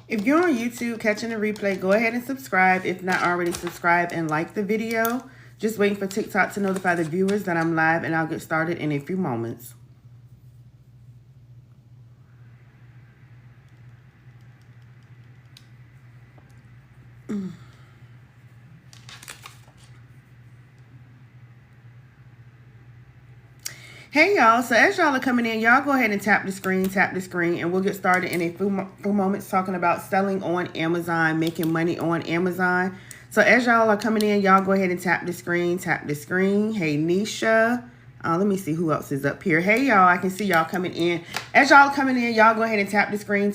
If you're on YouTube catching the replay, go ahead and subscribe. If not already, subscribe and like the video. Just waiting for TikTok to notify the viewers that I'm live, and I'll get started in a few moments. Hey y'all, so as y'all are coming in, y'all go ahead and tap the screen, and we'll get started in a few moments talking about selling on Amazon, making money on Amazon. So as y'all are coming in, y'all go ahead and tap the screen. Hey Nisha, let me see who else is up here. Hey y'all, I can see y'all coming in. As y'all coming in, y'all go ahead and tap the screen,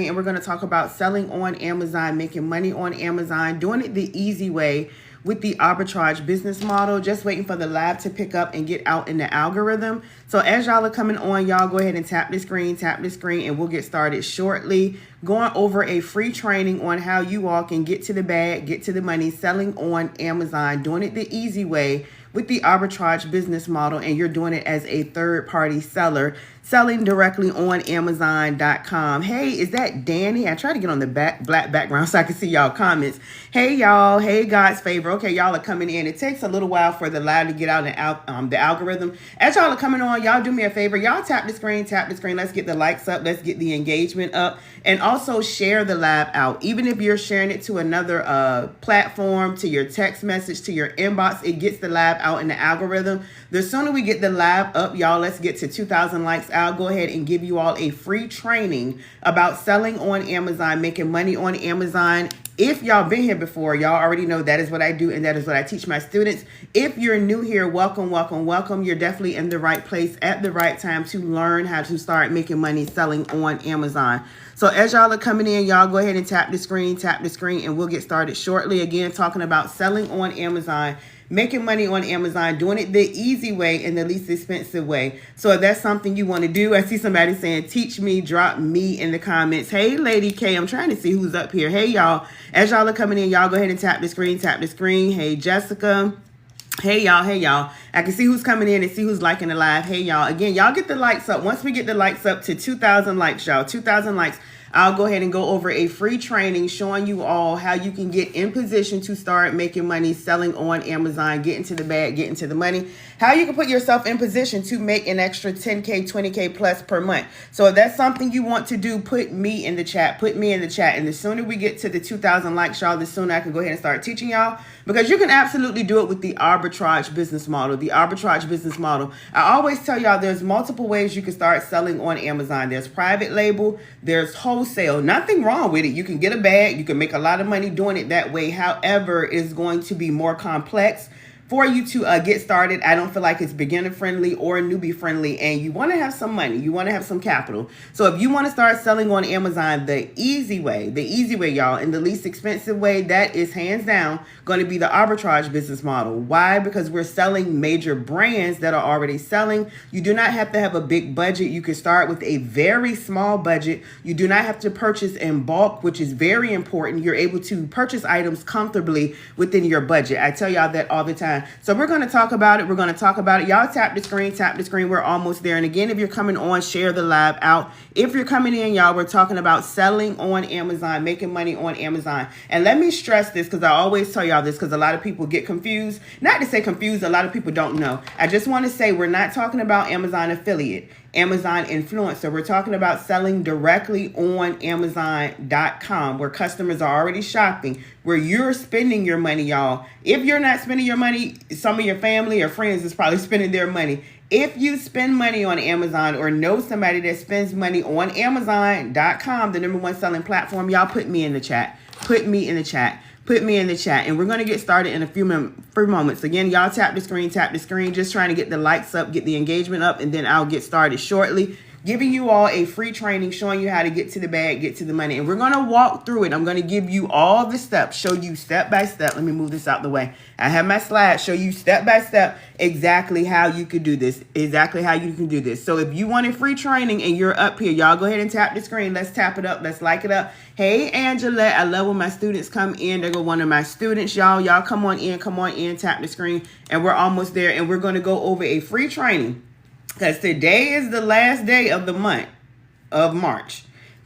and we're going to talk about selling on Amazon, making money on Amazon, doing it the easy way with the arbitrage business model. Just waiting for the live to pick up and get out in the algorithm. So as y'all are coming on, y'all go ahead and tap the screen, and we'll get started shortly. Going over a free training on how you all can get to the bag, get to the money, selling on Amazon, doing it the easy way with the arbitrage business model, and you're doing it as a third-party seller, selling directly on Amazon.com. Hey, is that Danny? I try to get on the black background so I can see y'all comments. Hey, y'all. Hey, God's favor. Okay, y'all are coming in. It takes a little while for the live to get out and the algorithm. As y'all are coming on, y'all do me a favor. Y'all tap the screen. Let's get the likes up. Let's get the engagement up. And also share the live out. Even if you're sharing it to another platform, to your text message, to your inbox, it gets the live out in the algorithm. The sooner we get the live up, y'all, let's get to 2,000 likes. I'll go ahead and give you all a free training about selling on Amazon, making money on Amazon. If y'all been here before, y'all already know that is what I do and that is what I teach my students. If you're new here, welcome. You're definitely in the right place at the right time to learn how to start making money selling on Amazon. So as y'all are coming in, y'all go ahead and tap the screen, and we'll get started shortly. Again, talking about selling on Amazon, making money on Amazon, doing it the easy way and the least expensive way. So if that's something you want to do, I see somebody saying, teach me, drop me in the comments. Hey, Lady K, I'm trying to see who's up here. Hey, y'all. As y'all are coming in, y'all go ahead and tap the screen. Hey, Jessica. Hey, y'all. I can see who's coming in and see who's liking the live. Hey, y'all. Again, y'all get the likes up. Once we get the likes up to 2,000 likes, y'all, 2,000 likes, I'll go ahead and go over a free training showing you all how you can get in position to start making money selling on Amazon, get into the bag, get into the money, how you can put yourself in position to make an extra 10K, 20K plus per month. So if that's something you want to do, put me in the chat. And the sooner we get to the 2,000 likes, y'all, the sooner I can go ahead and start teaching y'all, because you can absolutely do it with the arbitrage business model. I always tell y'all there's multiple ways you can start selling on Amazon. There's private label, there's wholesale. Nothing wrong with it. You can get a bag. You can make a lot of money doing it that way. However, it's going to be more complex for you to get started. I don't feel like it's beginner friendly or newbie friendly, and you want to have some money. You want to have some capital. So if you want to start selling on Amazon the easy way, y'all, and the least expensive way, that is hands down going to be the arbitrage business model. Why? Because we're selling major brands that are already selling. You do not have to have a big budget. You can start with a very small budget. You do not have to purchase in bulk, which is very important. You're able to purchase items comfortably within your budget. I tell y'all that all the time. So we're going to talk about it. Y'all tap the screen. We're almost there. And again, if you're coming on, share the live out. If you're coming in, y'all, we're talking about selling on Amazon, making money on Amazon. And let me stress this, because I always tell y'all this, because a lot of people get confused. Not to say confused, a lot of people don't know. I just want to say we're not talking about Amazon affiliate, Amazon influencer. We're talking about selling directly on Amazon.com, where customers are already shopping, where you're spending your money, y'all. If you're not spending your money, some of your family or friends is probably spending their money. If you spend money on Amazon or know somebody that spends money on Amazon.com, the #1 selling platform, y'all put me in the chat. Put me in the chat. And we're going to get started in a few moments. Again, y'all tap the screen, just trying to get the likes up, get the engagement up, and then I'll get started shortly, giving you all a free training showing you how to get to the bag, get to the money. And we're going to walk through it. I'm going to give you all the steps, show you step by step. Let me move this out the way. I have my slides, show you step by step exactly how you could do this, So if you want a free training and you're up here, y'all go ahead and tap the screen. Let's tap it up. Let's like it up. Hey, Angela, I love when my students come in. There go one of my students, y'all. Y'all come on in, tap the screen, and we're almost there. And we're going to go over a free training, because today is the last day of the month of March.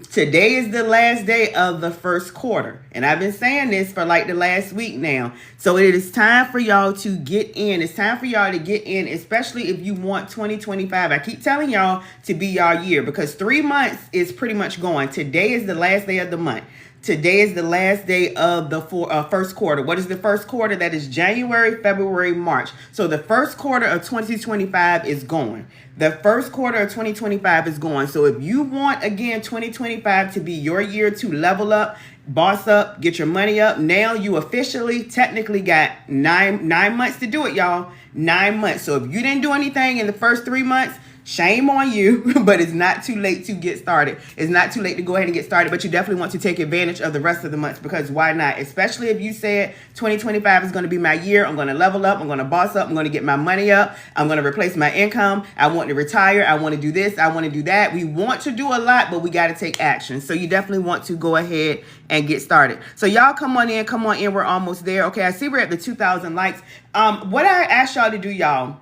Today is the last day of the first quarter. And I've been saying this for like the last week now. So it is time for y'all to get in. It's time for y'all to get in, especially if you want 2025. I keep telling y'all to be y'all year because 3 months is pretty much gone. Today is the last day of the month. Today is the last day of the first quarter. What is the first quarter? That is January, February, March. So the first quarter of 2025 is gone. The first quarter of 2025 is gone. So if you want, again, 2025 to be your year to level up, boss up, get your money up, now you officially, technically got nine months to do it, y'all. 9 months. So if you didn't do anything in the first 3 months, shame on you, but it's not too late to get started. It's not too late to go ahead and get started, but you definitely want to take advantage of the rest of the months because why not? Especially if you said 2025 is going to be my year. I'm going to level up. I'm going to boss up. I'm going to get my money up. I'm going to replace my income. I want to retire. I want to do this. I want to do that. We want to do a lot, but we got to take action. So you definitely want to go ahead and get started. So y'all come on in. Come on in. We're almost there. Okay, I see we're at the 2,000 likes. What I asked y'all to do, y'all,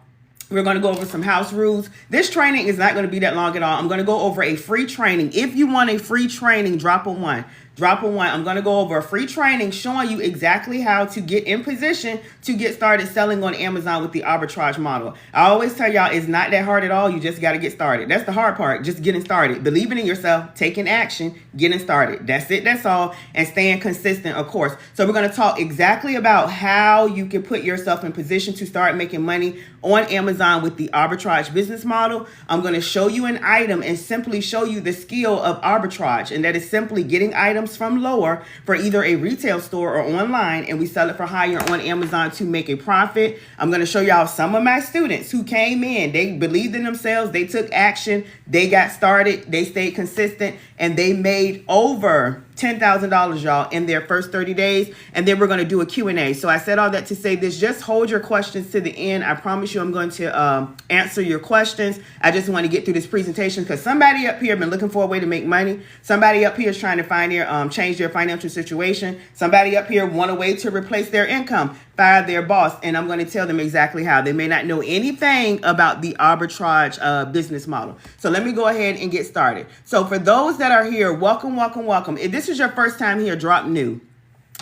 we're going to go over some house rules. This training is not going to be that long at all. I'm going to go over a free training. If you want a free training, drop a one. Drop a one. I'm going to go over a free training showing you exactly how to get in position to get started selling on Amazon with the arbitrage model. I always tell y'all it's not that hard at all. You just got to get started. That's the hard part. Just getting started. Believing in yourself, taking action, getting started. That's it. That's all. And staying consistent, of course. So we're going to talk exactly about how you can put yourself in position to start making money on Amazon with the arbitrage business model. I'm going to show you an item and simply show you the skill of arbitrage. And that is simply getting items from lower for either a retail store or online, and we sell it for higher on Amazon to make a profit. I'm going to show y'all some of my students who came in. They believed in themselves. They took action. They got started. They stayed consistent, and they made over $10,000, y'all, in their first 30 days. And then we're going to do a Q&A. So I said all that to say this. Just hold your questions to the end. I promise you I'm going to answer your questions. I just want to get through this presentation because somebody up here been looking for a way to make money. Somebody up here is trying to find their change their financial situation. Somebody up here want a way to replace their income, fire their boss. And I'm going to tell them exactly how. They may not know anything about the arbitrage business model. So let me go ahead and get started. So for those that are here, welcome, welcome, welcome. If this is your first time here, drop new.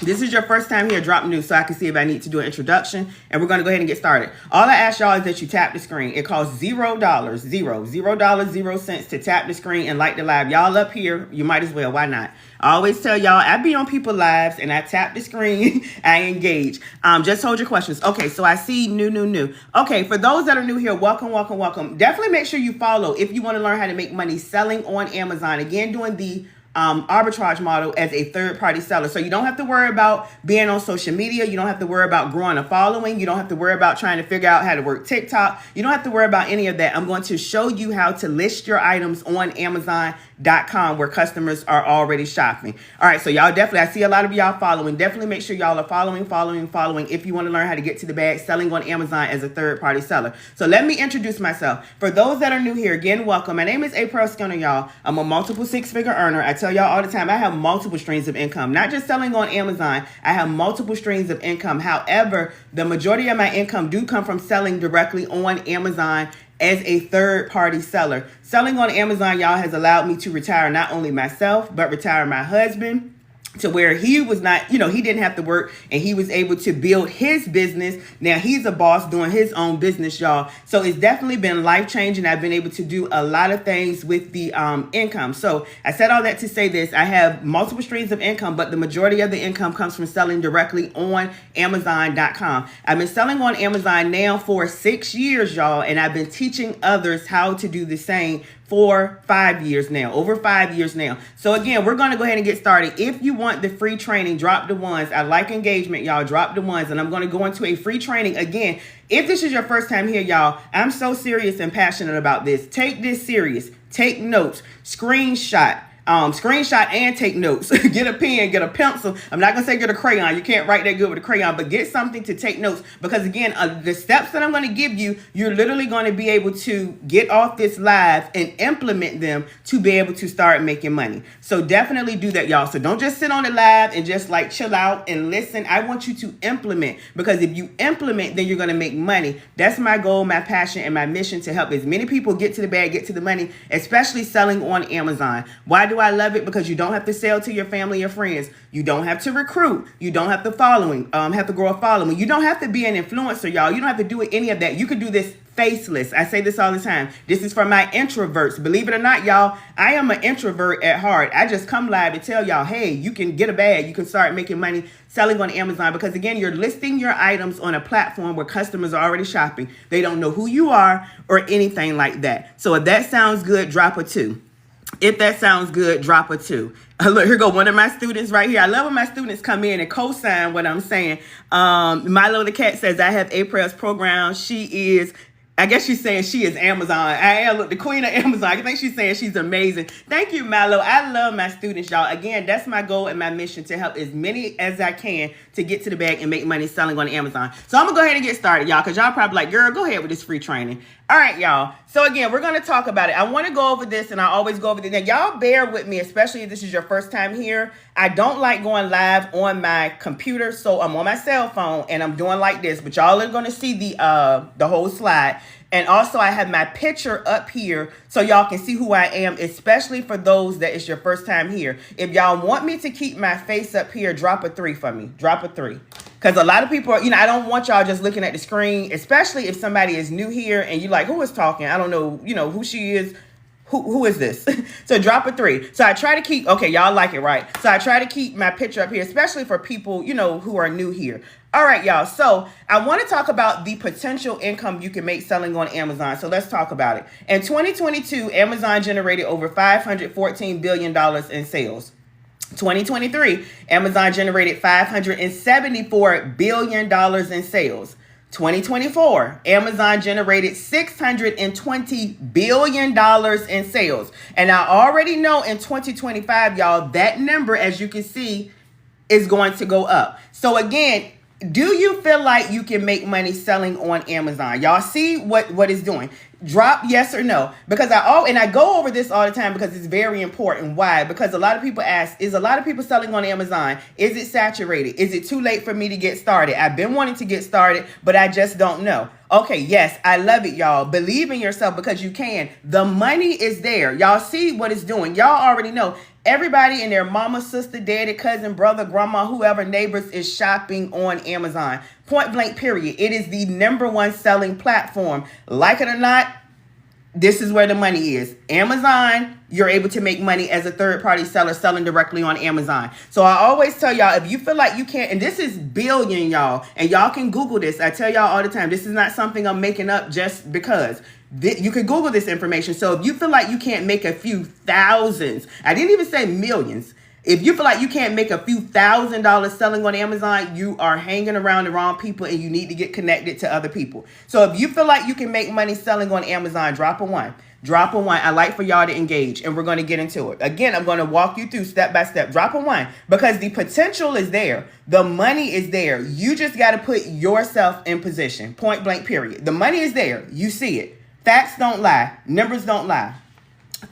This is your first time here, drop new so I can see if I need to do an introduction. And we're going to go ahead and get started. All I ask y'all is that you tap the screen. It costs $0, $0 to tap the screen and like the live. Y'all up here, you might as well. Why not? I always tell y'all, I be on people's lives and I tap the screen, I engage. Just hold your questions. Okay, so I see new. Okay, for those that are new here, welcome, welcome, welcome. Definitely make sure you follow if you want to learn how to make money selling on Amazon. Again, doing the arbitrage model as a third-party seller. So you don't have to worry about being on social media. You don't have to worry about growing a following. You don't have to worry about trying to figure out how to work TikTok. You don't have to worry about any of that. I'm going to show you how to list your items on Amazon.com where customers are already shopping. All right, so y'all definitely, I see a lot of y'all following. Definitely make sure y'all are following if you want to learn how to get to the bag selling on Amazon as a third-party seller. So let me introduce myself. For those that are new here, again, welcome. My name is Aprell Skinner, y'all. I'm a multiple six-figure earner. I tell y'all all the time, I have multiple streams of income, not just selling on Amazon. I have multiple streams of income. However, the majority of my income do come from selling directly on Amazon as a third-party seller. Selling on Amazon, y'all, has allowed me to retire not only myself, but retire my husband, to where he was not, he didn't have to work and he was able to build his business. Now he's a boss doing his own business, y'all. So it's definitely been life-changing. I've been able to do a lot of things with the income. So I said all that to say this. I have multiple streams of income, but the majority of the income comes from selling directly on Amazon.com. I've been selling on Amazon now for 6 years, y'all, and I've been teaching others how to do the same for 5 years now, over 5 years now. So again, we're going to go ahead and get started. If you want the free training, drop the ones. I like engagement, y'all. Drop the ones. And I'm going to go into a free training. Again, if this is your first time here, y'all, I'm so serious and passionate about this. Take this serious. Take notes. Screenshot and take notes. Get a pen, get a pencil. I'm not going to say get a crayon. You can't write that good with a crayon, but get something to take notes. Because again, the steps that I'm going to give you, you're literally going to be able to get off this live and implement them to be able to start making money. So definitely do that, y'all. So don't just sit on the live and just like chill out and listen. I want you to implement, because if you implement, then you're going to make money. That's my goal, my passion, and my mission, to help as many people get to the bag, get to the money, especially selling on Amazon. Why do do I love it? Because you don't have to sell to your family or friends. You don't have to recruit. You don't have to have to grow a following. You don't have to be an influencer, y'all. You don't have to do any of that. You could do this faceless. I say this all the time. This is for my introverts. Believe it or not, y'all, I am an introvert at heart. I just come live to tell y'all, hey, you can get a bag. You can start making money selling on Amazon, because again, you're listing your items on a platform where customers are already shopping. They don't know who you are or anything like that. So if that sounds good, drop a 2. If that sounds good, drop a 2. Look, here go one of my students right here. I love when my students come in and co-sign what I'm saying. Milo the Cat says, I have Aprell's program. She is, I guess she's saying she is Amazon. I am the queen of Amazon. I think she's saying she's amazing. Thank you, Milo. I love my students, y'all. Again, that's my goal and my mission, to help as many as I can to get to the bag and make money selling on Amazon. So I'm going to go ahead and get started, y'all, because y'all probably like, girl, go ahead with this free training. All right, y'all. So again, we're going to talk about it. I want to go over this, and I always go over this. Now, y'all bear with me, especially if this is your first time here. I don't like going live on my computer, so I'm on my cell phone, and I'm doing like this. But y'all are going to see the whole slide. And also, I have my picture up here so y'all can see who I am, especially for those that is your first time here. If y'all want me to keep my face up here, drop a 3 for me. Drop a 3. Because a lot of people, I don't want y'all just looking at the screen, especially if somebody is new here and you're like, who is talking? I don't know, who she is. Who is this? So drop a 3. So I try to keep, okay, y'all like it, right? So I try to keep my picture up here, especially for people, who are new here. All right, y'all. So I want to talk about the potential income you can make selling on Amazon. So let's talk about it. In 2022, Amazon generated over $514 billion in sales. 2023, Amazon generated $574 billion in sales. 2024, Amazon generated $620 billion in sales. And I already know in 2025, y'all, that number, as you can see, is going to go up. So again, do you feel like you can make money selling on Amazon? Y'all see what it's doing? Drop yes or no. Because I go over this all the time because it's very important. Why? Because a lot of people ask, is a lot of people selling on Amazon? Is it saturated? Is it too late for me to get started? I've been wanting to get started, but I just don't know. Okay, yes, I love it, y'all. Believe in yourself, because you can. The money is there. Y'all see what it's doing. Y'all already know. Everybody and their mama, sister, daddy, cousin, brother, grandma, whoever, neighbors is shopping on Amazon. Point blank, period. It is the #1 selling platform. Like it or not, this is where the money is. Amazon, you're able to make money as a third-party seller selling directly on Amazon. So I always tell y'all, if you feel like you can't, and this is billion, y'all, and y'all can Google this. I tell y'all all the time, this is not something I'm making up just because. You can Google this information. So if you feel like you can't make a few thousands, I didn't even say millions. If you feel like you can't make a few $1,000s selling on Amazon, you are hanging around the wrong people and you need to get connected to other people. So if you feel like you can make money selling on Amazon, drop a 1. Drop a 1. I like for y'all to engage, and we're going to get into it. Again, I'm going to walk you through step by step. Drop a 1, because the potential is there. The money is there. You just got to put yourself in position. Point blank, period. The money is there. You see it. Facts don't lie. Numbers don't lie.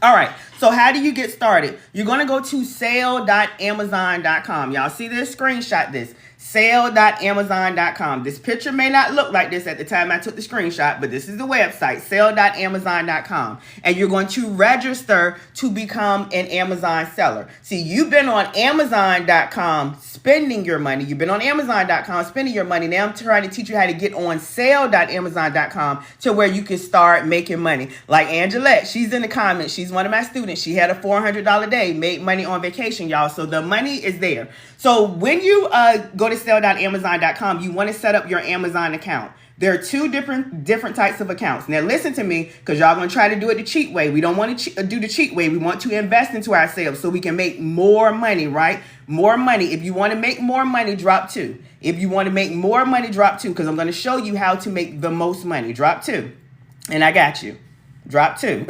All right. So how do you get started? You're going to go to sale.amazon.com. Y'all see this? Screenshot this. Sale.amazon.com. This picture may not look like this at the time I took the screenshot, but this is the website, sale.amazon.com. And you're going to register to become an Amazon seller. See, you've been on Amazon.com spending your money. You've been on Amazon.com spending your money. Now I'm trying to teach you how to get on sale.amazon.com to where you can start making money. Like Angelette, she's in the comments. She's one of my students. She had a $400 day, made money on vacation, y'all. So the money is there. So when you go to sale.amazon.com, you want to set up your Amazon account. There are two different types of accounts. Now listen to me, because y'all going to try to do it the cheat way. We don't want to do the cheat way. We want to invest into ourselves so we can make more money, right? More money. If you want to make more money, drop 2. If you want to make more money, drop 2, because I'm going to show you how to make the most money. Drop 2. And I got you. Drop 2.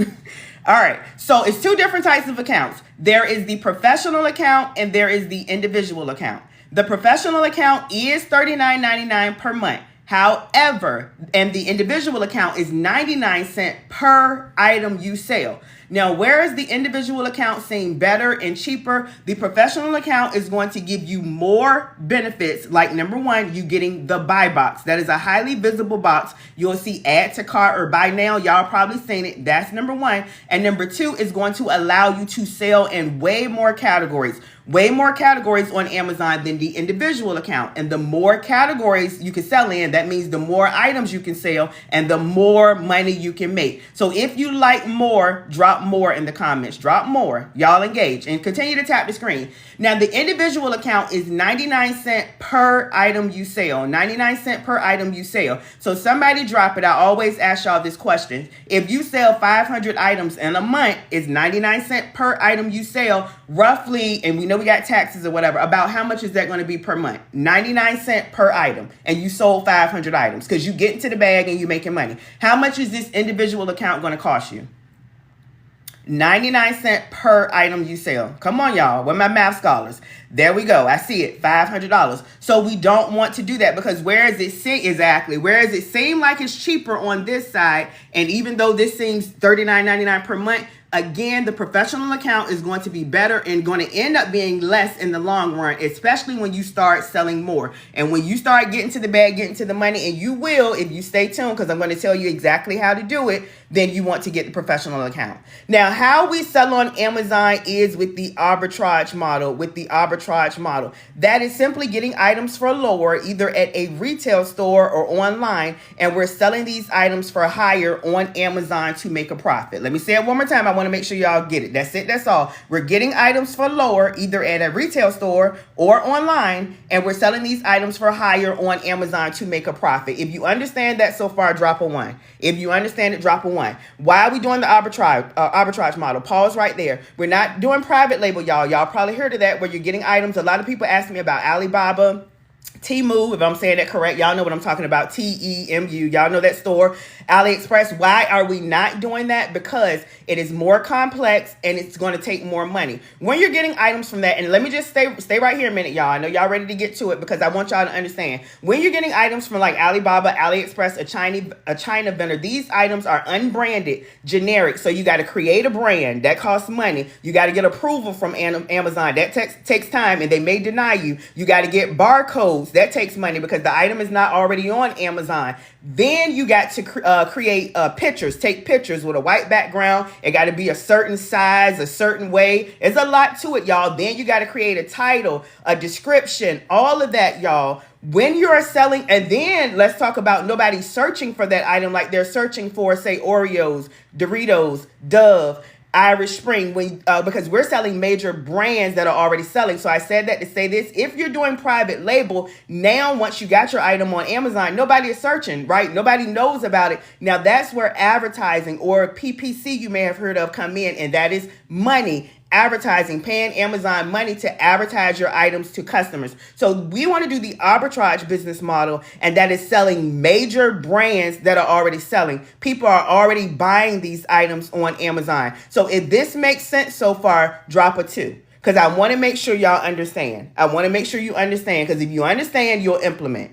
All right. So it's 2 different types of accounts. There is the professional account and there is the individual account. The professional account is $39.99 per month. However, and the individual account is 99 cents per item you sell. Now, whereas the individual account seem better and cheaper, the professional account is going to give you more benefits. Like number one, you getting the buy box. That is a highly visible box. You'll see add to cart or buy now. Y'all probably seen it. That's number one. And number two is going to allow you to sell in way more categories. Way more categories on Amazon than the individual account. And the more categories you can sell in, that means the more items you can sell and the more money you can make. So if you like more, drop more in the comments. Drop more. Y'all engage and continue to tap the screen. Now, the individual account is 99 cents per item you sell. 99 cents per item you sell. So somebody drop it. I always ask y'all this question. If you sell 500 items in a month, it's 99 cents per item you sell, roughly, and we know we got taxes or whatever, about how much is that going to be per month? 99 cents per item, and you sold 500 items because you get into the bag and you're making money. How much is this individual account going to cost you? 99 cents per item you sell. Come on, y'all. Where my math scholars? There we go. I see it. $500. So we don't want to do that because whereas it seem like it's cheaper on this side, and even though this seems $39.99 per month, again, the professional account is going to be better and going to end up being less in the long run, especially when you start selling more. And when you start getting to the bag, getting to the money, and you will, if you stay tuned, because I'm going to tell you exactly how to do it, then you want to get the professional account. Now, how we sell on Amazon is with the arbitrage model. That is simply getting items for lower, either at a retail store or online, and we're selling these items for higher on Amazon to make a profit. Let me say it one more time. I want to make sure y'all get it. That's it. That's all. We're getting items for lower, either at a retail store or online, and we're selling these items for higher on Amazon to make a profit. If you understand that so far, drop a 1. If you understand it, drop a 1. Why are we doing the arbitrage model? Pause right there. We're not doing private label, y'all. Y'all probably heard of that, where you're getting items. A lot of people ask me about Alibaba, Temu, if I'm saying that correct. Y'all know what I'm talking about. T-E-M-U. Y'all know that store. AliExpress. Why are we not doing that? Because it is more complex and it's going to take more money. When you're getting items from that, and let me just stay right here a minute, y'all. I know y'all ready to get to it because I want y'all to understand. When you're getting items from like Alibaba, AliExpress, a China vendor, these items are unbranded, generic. So you got to create a brand. That costs money. You got to get approval from Amazon. That takes time and they may deny you. You got to get barcodes. That takes money because the item is not already on Amazon. Then you got to create pictures. Take pictures with a white background. It got to be a certain size, a certain way. There's a lot to it, y'all. Then you got to create a title, a description, all of that, y'all. When you're selling, and then let's talk about nobody searching for that item like they're searching for, say, Oreos, Doritos, Dove, Irish Spring, because we're selling major brands that are already selling. So I said that to say this. If you're doing private label, now once you got your item on Amazon, nobody is searching, right? Nobody knows about it. Now that's where advertising or PPC you may have heard of come in, and that is money. Advertising, paying Amazon money to advertise your items to customers. So we want to do the arbitrage business model, and that is selling major brands that are already selling. People are already buying these items on Amazon. So if this makes sense so far, drop a 2. Because I want to make sure y'all understand. I want to make sure you understand, because if you understand, you'll implement.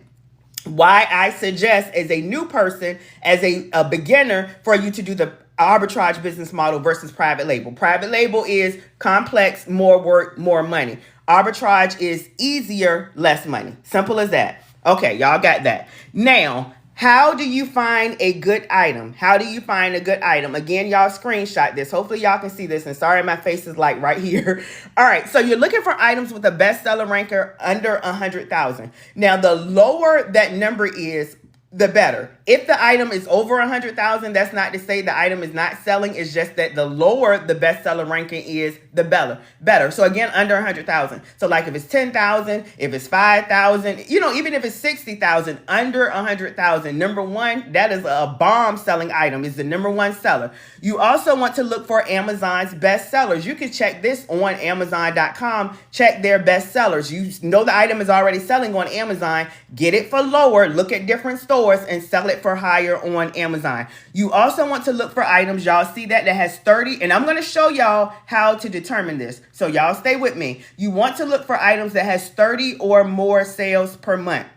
Why I suggest as a new person, as a beginner, for you to do the arbitrage business model versus private label. Private label is complex, more work, more money. Arbitrage is easier, less money. Simple as that. Okay, y'all got that. Now, how do you find a good item? How do you find a good item? Again, y'all screenshot this. Hopefully y'all can see this. And sorry, my face is like right here. All right, so you're looking for items with a bestseller ranker under 100,000. Now, the lower that number is, the better. If the item is over 100,000, that's not to say the item is not selling. It's just that the lower the bestseller ranking is, the better. So again, under 100,000. So like if it's 10,000, if it's 5,000, even if it's 60,000, under 100,000, number one, that is a bomb selling item. Is the number one seller. You also want to look for Amazon's best sellers. You can check this on Amazon.com. Check their best sellers. You know the item is already selling on Amazon. Get it for lower. Look at different stores and sell it for higher on Amazon. You also want to look for items, y'all see that has 30, and I'm going to show y'all how to determine this. So y'all stay with me. You want to look for items that has 30 or more sales per month.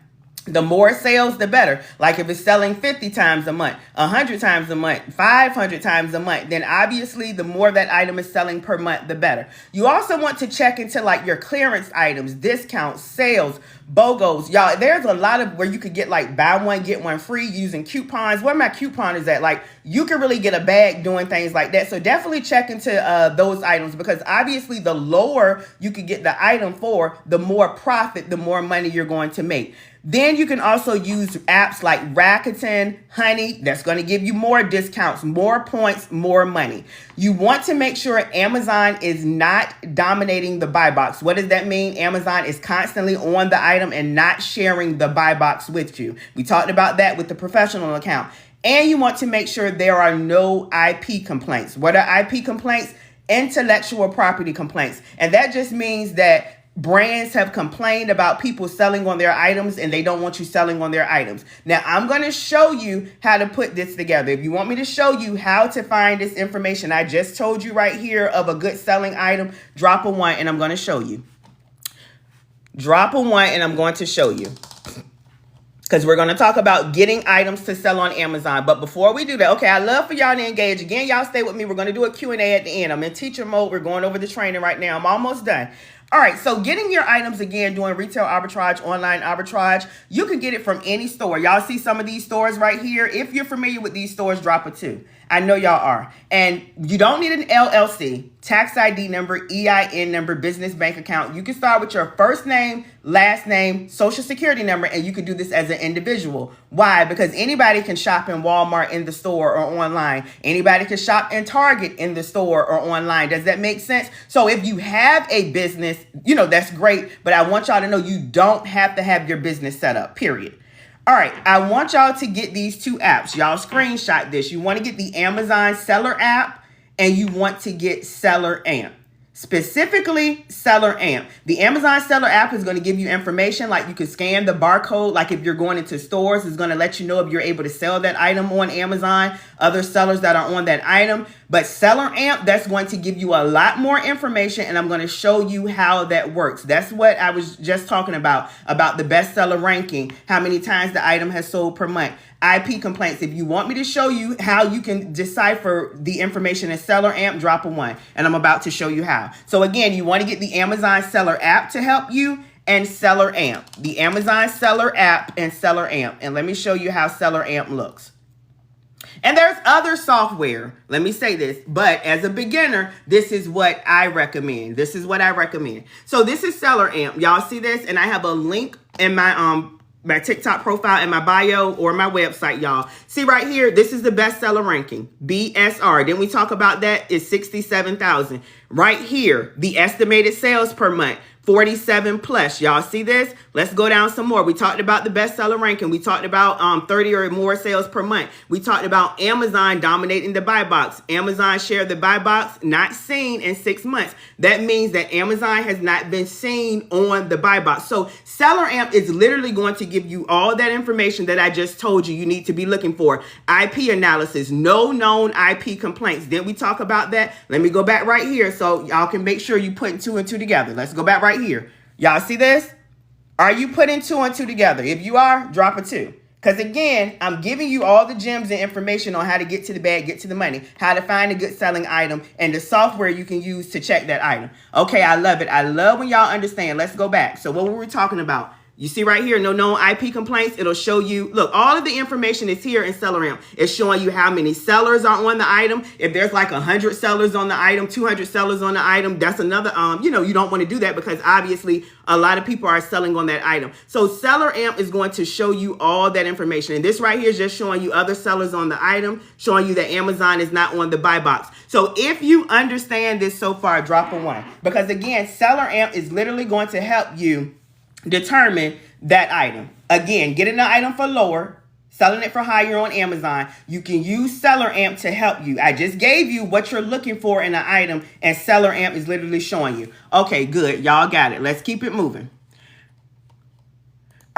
The more sales, the better. Like if it's selling 50 times a month, 100 times a month, 500 times a month, then obviously the more that item is selling per month, the better. You also want to check into like your clearance items, discounts, sales, BOGOs. Y'all, there's a lot of where you could get like buy one, get one free using coupons. Where my coupon is at, like you can really get a bag doing things like that. So definitely check into those items, because obviously the lower you could get the item for, the more profit, the more money you're going to make. Then you can also use apps like Rakuten, Honey. That's going to give you more discounts, more points, more money. You want to make sure Amazon is not dominating the buy box. What does that mean? Amazon is constantly on the item and not sharing the buy box with you. We talked about that with the professional account. And you want to make sure there are no IP complaints. What are IP complaints? Intellectual property complaints. And that just means that brands have complained about people selling on their items and they don't want you selling on their items. Now, I'm going to show you how to put this together. If you want me to show you how to find this information, I just told you right here of a good selling item, drop a 1 and I'm going to show you. Drop a 1 and I'm going to show you. Because we're going to talk about getting items to sell on Amazon. But before we do that, okay, I love for y'all to engage. Again, y'all stay with me. We're going to do a Q&A at the end. I'm in teacher mode. We're going over the training right now. I'm almost done. All right, so getting your items, again, doing retail arbitrage, online arbitrage, you can get it from any store. Y'all see some of these stores right here. If you're familiar with these stores, drop a 2. I know y'all are. And you don't need an LLC, tax ID number, EIN number, business bank account. You can start with your first name, last name, social security number, and you can do this as an individual. Why? Because anybody can shop in Walmart, in the store, or online. Anybody can shop in Target, in the store, or online. Does that make sense? So if you have a business, you know, that's great. But I want y'all to know you don't have to have your business set up, period. All right, I want y'all to get these 2 apps. Y'all screenshot this. You want to get the Amazon Seller app and you want to get Seller Amp. Specifically, Seller Amp. The Amazon Seller app is going to give you information like you can scan the barcode. Like if you're going into stores, it's going to let you know if you're able to sell that item on Amazon, other sellers that are on that item. But Seller Amp, that's going to give you a lot more information, and I'm going to show you how that works. That's what I was just talking about the bestseller ranking, how many times the item has sold per month. IP complaints. If you want me to show you how you can decipher the information in Seller Amp, drop a 1. And I'm about to show you how. So again, you want to get the Amazon Seller app to help you and Seller Amp. The Amazon Seller app and Seller Amp. And let me show you how Seller Amp looks. And there's other software. Let me say this. But as a beginner, this is what I recommend. This is what I recommend. So this is Seller Amp. Y'all see this? And I have a link in my TikTok profile and my bio or my website, y'all. See right here, this is the bestseller ranking, BSR. Then we talk about that is 67,000. Right here, the estimated sales per month, 47 plus. Y'all see this? Let's go down some more. We talked about the bestseller ranking. We talked about 30 or more sales per month. We talked about Amazon dominating the buy box. Amazon shared the buy box, not seen in 6 months. That means that Amazon has not been seen on the buy box. So Seller Amp is literally going to give you all that information that I just told you need to be looking for. IP analysis, no known IP complaints. Didn't we talk about that? Let me go back right here so y'all can make sure you putting 2 and 2 together. Let's go back right here. Y'all see this? Are you putting 2 and 2 together? If you are, drop a 2. Because again, I'm giving you all the gems and information on how to get to the bag, get to the money, how to find a good selling item, and the software you can use to check that item. Okay, I love it. I love when y'all understand. Let's go back. So what were we talking about? You see right here, no known IP complaints. It'll show you, look, all of the information is here in Seller Amp. It's showing you how many sellers are on the item. If there's like 100 sellers on the item, 200 sellers on the item, that's another, you don't want to do that because obviously a lot of people are selling on that item. So Seller Amp is going to show you all that information. And this right here is just showing you other sellers on the item, showing you that Amazon is not on the buy box. So if you understand this so far, drop a 1. Because again, Seller Amp is literally going to help you determine that item. Again, getting the item for lower, selling it for higher on Amazon. You can use Seller Amp to help you. I just gave you what you're looking for in an item, and Seller Amp is literally showing you. Okay, good. Y'all got it. Let's keep it moving.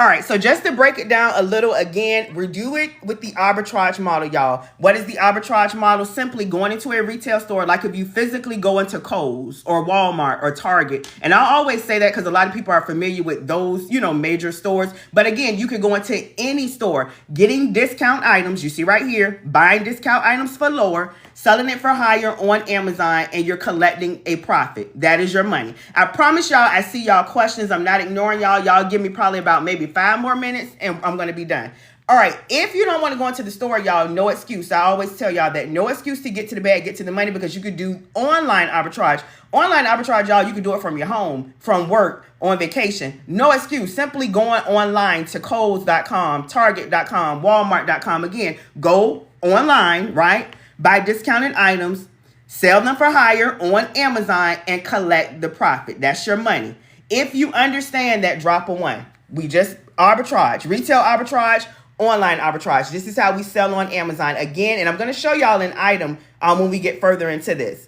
All right, so just to break it down a little again, we do it with the arbitrage model, y'all. What is the arbitrage model? Simply going into a retail store, like if you physically go into Kohl's or Walmart or Target. And I always say that because a lot of people are familiar with those, major stores. But again, you can go into any store, getting discount items, you see right here, buying discount items for lower, selling it for higher on Amazon, and you're collecting a profit. That is your money. I promise y'all, I see y'all questions. I'm not ignoring y'all. Y'all give me probably about maybe 5 more minutes and I'm going to be done. All right. If you don't want to go into the store, y'all, no excuse. I always tell y'all that no excuse to get to the bag, get to the money, because you could do online arbitrage. Online arbitrage, y'all, you can do it from your home, from work, on vacation. No excuse. Simply going online to Kohl's.com, Target.com, Walmart.com. Again, go online, right? Buy discounted items, sell them for higher on Amazon, and collect the profit. That's your money. If you understand that, drop a 1. We just arbitrage, retail arbitrage, online arbitrage. This is how we sell on Amazon again. And I'm going to show y'all an item when we get further into this.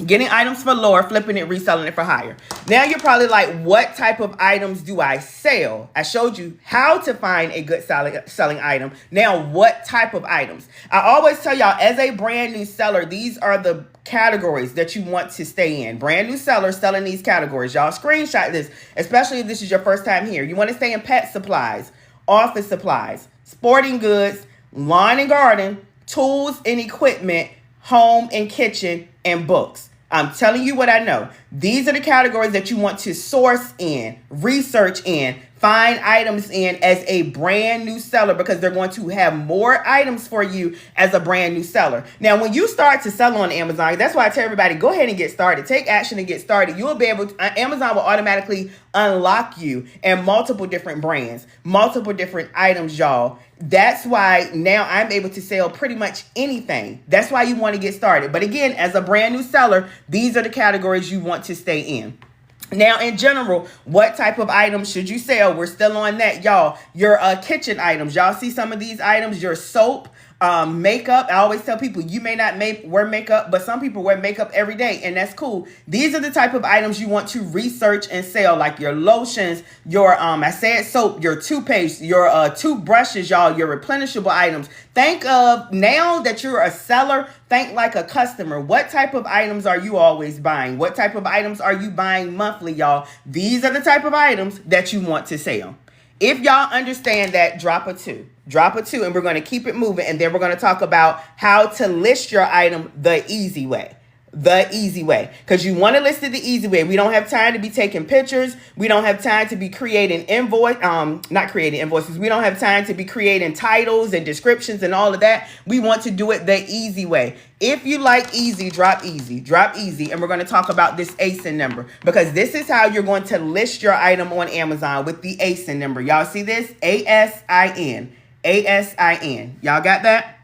Getting items for lower, flipping it, reselling it for higher. Now you're probably like, what type of items do I sell? I showed you how to find a good selling item. Now, what type of items? I always tell y'all, as a brand new seller, these are the categories that you want to stay in. Brand new sellers selling these categories. Y'all screenshot this, especially if this is your first time here. You want to stay in pet supplies, office supplies, sporting goods, lawn and garden, tools and equipment, home and kitchen, and books. I'm telling you what I know. These are the categories that you want to source in, research in, find items in as a brand new seller, because they're going to have more items for you as a brand new seller. Now, when you start to sell on Amazon, that's why I tell everybody, go ahead and get started. Take action and get started. You'll be able to, Amazon will automatically unlock you in multiple different brands, multiple different items, y'all. That's why now I'm able to sell pretty much anything. That's why you want to get started. But again, as a brand new seller, these are the categories you want to stay in. Now, in general, what type of items should you sell? We're still on that, y'all. Your kitchen items. Y'all see some of these items, your soap, makeup. I always tell people, you may not wear makeup, but some people wear makeup every day, and that's cool. These are the type of items you want to research and sell, like your lotions, your I said soap, your toothpaste, your toothbrushes, y'all, your replenishable items. Think of, now that you're a seller, think like a customer. What type of items are you always buying? What type of items are you buying monthly, y'all? These are the type of items that you want to sell. If y'all understand that, drop a 2. Drop a 2, and we're going to keep it moving. And then we're going to talk about how to list your item the easy way. The easy way. Because you want to list it the easy way. We don't have time to be taking pictures. We don't have time to be creating not creating invoices. We don't have time to be creating titles and descriptions and all of that. We want to do it the easy way. If you like easy, drop easy. Drop easy. And we're going to talk about this ASIN number, because this is how you're going to list your item on Amazon, with the ASIN number. Y'all see this? ASIN. ASIN. Y'all got that?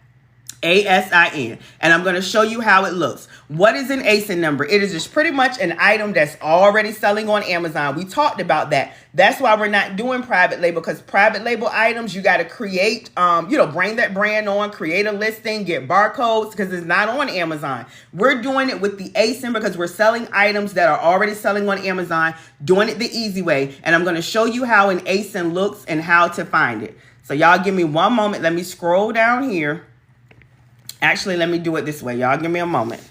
ASIN. And I'm going to show you how it looks. What is an ASIN number? It is just pretty much an item that's already selling on Amazon. We talked about that. That's why we're not doing private label, because private label items, you got to create, bring that brand on, create a listing, get barcodes, because it's not on Amazon. We're doing it with the ASIN because we're selling items that are already selling on Amazon, doing it the easy way. And I'm going to show you how an ASIN looks and how to find it. So y'all give me one moment. Let me scroll down here. Actually, let me do it this way. Y'all give me a moment.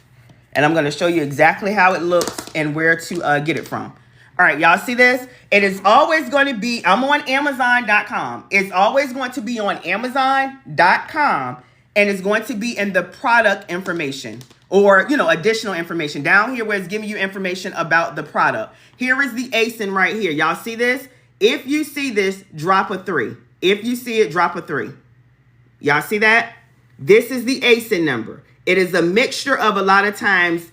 And I'm going to show you exactly how it looks and where to get it from. All right, y'all see this? It is always going to be, I'm on Amazon.com. It's always going to be on Amazon.com. And it's going to be in the product information, or, additional information down here where it's giving you information about the product. Here is the ASIN right here. Y'all see this? If you see this, drop a 3. If you see it, drop a 3. Y'all see that? This is the ASIN number. It is a mixture of, a lot of times,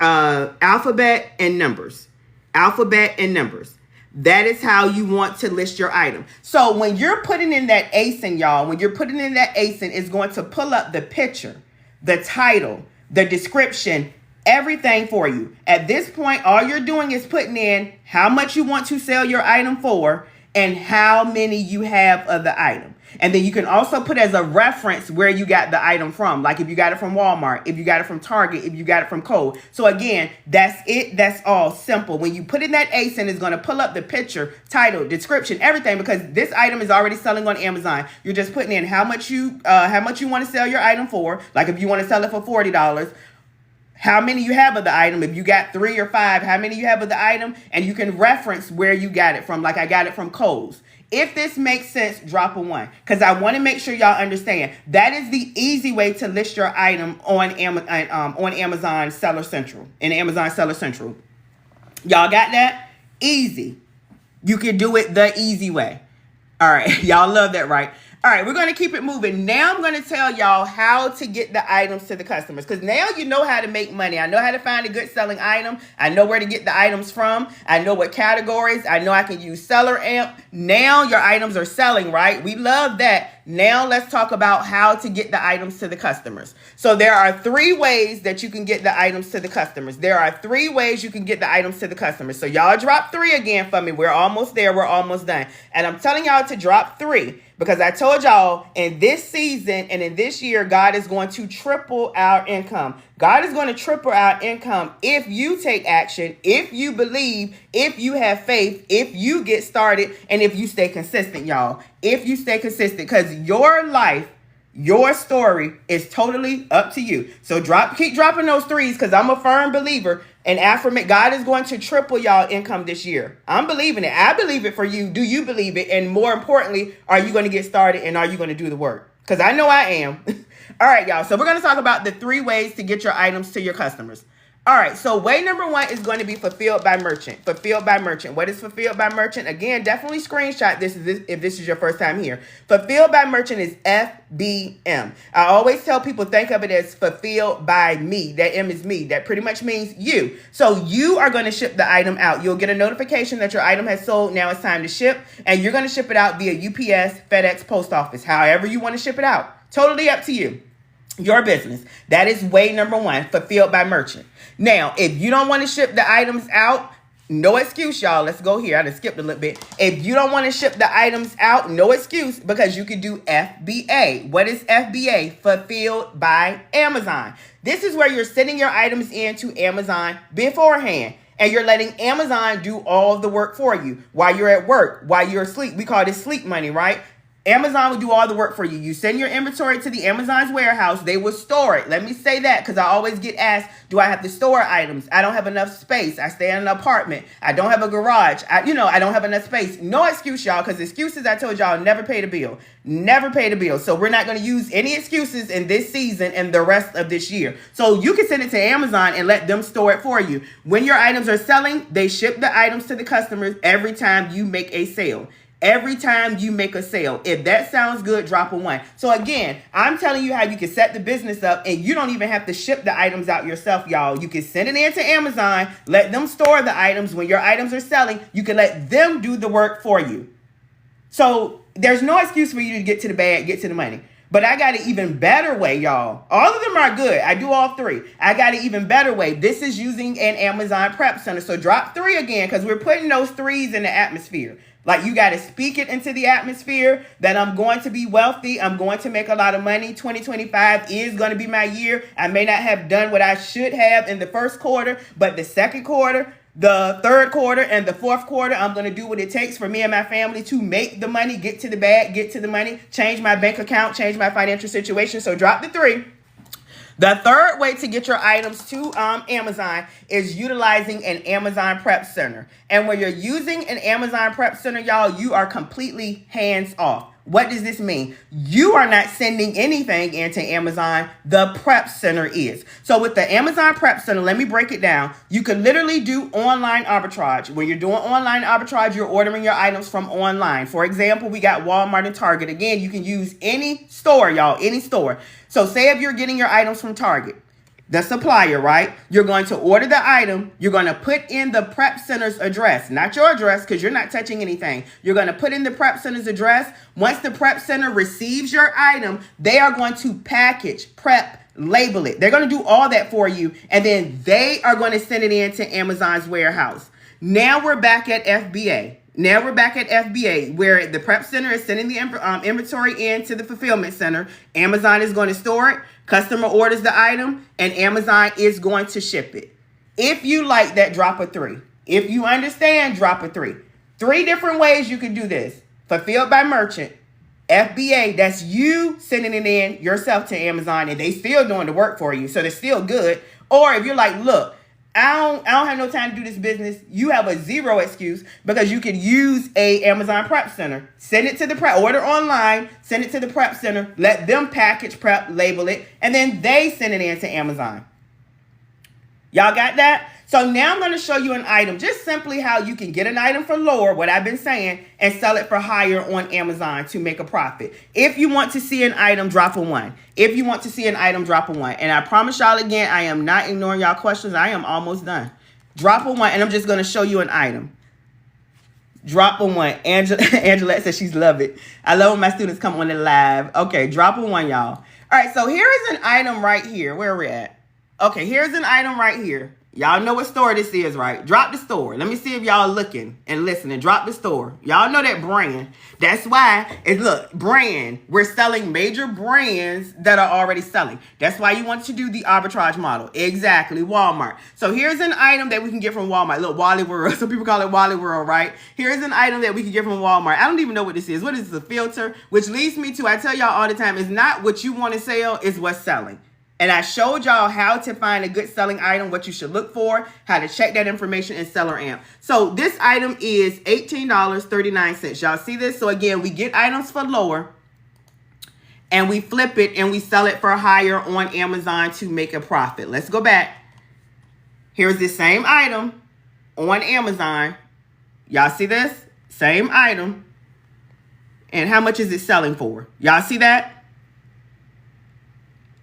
alphabet and numbers. Alphabet and numbers. That is how you want to list your item. So when you're putting in that ASIN, y'all, when you're putting in that ASIN, it's going to pull up the picture, the title, the description, everything for you. At this point, all you're doing is putting in how much you want to sell your item for and how many you have of the item. And then you can also put as a reference where you got the item from. Like if you got it from Walmart, if you got it from Target, if you got it from Kohl's. So again, that's it. That's all simple. When you put in that ASIN, it's going to pull up the picture, title, description, everything, because this item is already selling on Amazon. You're just putting in how much you want to sell your item for. Like if you want to sell it for $40, how many you have of the item. If you got 3 or 5, how many you have of the item, and you can reference where you got it from. Like I got it from Kohl's. If this makes sense, drop a 1, because I want to make sure y'all understand that is the easy way to list your item on Amazon Seller Central, in Amazon Seller Central. Y'all got that? Easy. You can do it the easy way. All right. Y'all love that, right? All right, we're going to keep it moving. Now I'm going to tell y'all how to get the items to the customers, because now you know how to make money. I know how to find a good selling item. I know where to get the items from. I know what categories. I know I can use Seller Amp. Now your items are selling, right? We love that. Now let's talk about how to get the items to the customers. So there are 3 ways that you can get the items to the customers. There are 3 ways you can get the items to the customers. So y'all drop 3 again for me. We're almost there. We're almost done. And I'm telling y'all to drop 3 because I told y'all in this season and in this year, God is going to triple our income. God is going to triple our income if you take action, if you believe, if you have faith, if you get started, and if you stay consistent, y'all. If you stay consistent, because your life, your story is totally up to you. So keep dropping those 3s, because I'm a firm believer and affirmate God is going to triple y'all income this year. I'm believing it. I believe it for you. Do you believe it? And more importantly, are you going to get started and are you going to do the work? Because I know I am. All right, y'all. So we're going to talk about the 3 ways to get your items to your customers. All right, so way number 1 is going to be fulfilled by merchant. Fulfilled by merchant. What is fulfilled by merchant? Again, definitely screenshot this if this is your first time here. Fulfilled by merchant is FBM. I always tell people think of it as fulfilled by me. That M is me. That pretty much means you. So you are going to ship the item out. You'll get a notification that your item has sold. Now it's time to ship, and you're going to ship it out via UPS, FedEx, Post Office, however you want to ship it out. Totally up to you. Your business. That is way number 1, fulfilled by merchant. Now, if you don't want to ship the items out, no excuse, y'all. Let's go here. I just skipped a little bit. If you don't want to ship the items out, no excuse, because you can do FBA. What is FBA? Fulfilled by Amazon. This is where you're sending your items into Amazon beforehand, and you're letting Amazon do all of the work for you while you're at work, while you're asleep. We call this sleep money, right? Amazon will do all the work for you. You send your inventory to the Amazon's warehouse. They will store it. Let me say that because I always get asked, do I have to store items? I don't have enough space. I stay in an apartment. I don't have a garage. I don't have enough space. No excuse, y'all, because excuses, I told y'all, never pay the bill. Never pay the bill. So we're not going to use any excuses in this season and the rest of this year. So you can send it to Amazon and let them store it for you. When your items are selling, they ship the items to the customers every time you make a sale. Every time you make a sale. If that sounds good, drop a 1. So again, I'm telling you how you can set the business up and you don't even have to ship the items out yourself, y'all. You can send it into Amazon, let them store the items. When your items are selling, you can let them do the work for you. So there's no excuse for you to get to the bag, get to the money. But I got an even better way, y'all. All of them are good. I do all 3. I got an even better way. This is using an Amazon Prep Center. So drop 3 again, because we're putting those 3s in the atmosphere. Like, you got to speak it into the atmosphere that I'm going to be wealthy. I'm going to make a lot of money. 2025 is going to be my year. I may not have done what I should have in the first quarter, but the second quarter, the third quarter, and the fourth quarter, I'm going to do what it takes for me and my family to make the money, get to the bag, get to the money, change my bank account, change my financial situation. So drop the 3. The third way to get your items to Amazon is utilizing an Amazon Prep Center. And when you're using an Amazon Prep Center, y'all, you are completely hands off. What does this mean? You are not sending anything into Amazon. The Prep Center is. So with the Amazon Prep Center, let me break it down. You can literally do online arbitrage. When you're doing online arbitrage, you're ordering your items from online. For example, we got Walmart and Target. Again, you can use any store, y'all, any store. So say if you're getting your items from Target, the supplier, right? You're going to order the item. You're going to put in the Prep Center's address, not your address, because you're not touching anything. You're going to put in the Prep Center's address. Once the Prep Center receives your item, they are going to package, prep, label it. They're going to do all that for you. And then they are going to send it into Amazon's warehouse. Now we're back at FBA. Now we're back at FBA, where the prep center is sending the inventory in to the fulfillment center. Amazon is going to store it. Customer orders the item, and Amazon is going to ship it. If you like that, drop a 3. If you understand, drop a 3. 3 different ways you can do this. Fulfilled by merchant. FBA, that's you sending it in yourself to Amazon, and they still doing the work for you, so they're still good. Or if you're like, look, I don't have no time to do this business, you have a 0 excuse, because you can use a Amazon prep center. Send it to the prep, order online, send it to the prep center, let them package, prep, label it, and then they send it in to Amazon. Y'all got that? So now I'm going to show you an item, just simply how you can get an item for lower, what I've been saying, and sell it for higher on Amazon to make a profit. If you want to see an item, drop a 1. If you want to see an item, drop a 1. And I promise y'all again, I am not ignoring y'all questions. I am almost done. Drop a 1, and I'm just going to show you an item. Drop a 1. Angelette says she's love it. I love when my students come on the live. Okay, drop a 1, y'all. All right, so here is an item right here. Where we're at. Okay, here's an item right here. Y'all know what store this is, right? Drop the store. Let me see if y'all looking and listening. Drop the store. Y'all know that brand. That's why it's, look, brand. We're selling major brands that are already selling. That's why you want to do the arbitrage model. Exactly, Walmart. So here's an item that we can get from Walmart. Look, Wally World. Some people call it Wally World, right? Here's an item that we can get from Walmart. I don't even know what this is. What is this, a filter? Which leads me to, I tell y'all all the time, it's not what you want to sell, it's what's selling. And I showed y'all how to find a good selling item, what you should look for, how to check that information in Seller Amp. So this item is $18.39. Y'all see this? So again, we get items for lower and we flip it and we sell it for higher on Amazon to make a profit. Let's go back. Here's the same item on Amazon. Y'all see this? Same item. And how much is it selling for? Y'all see that?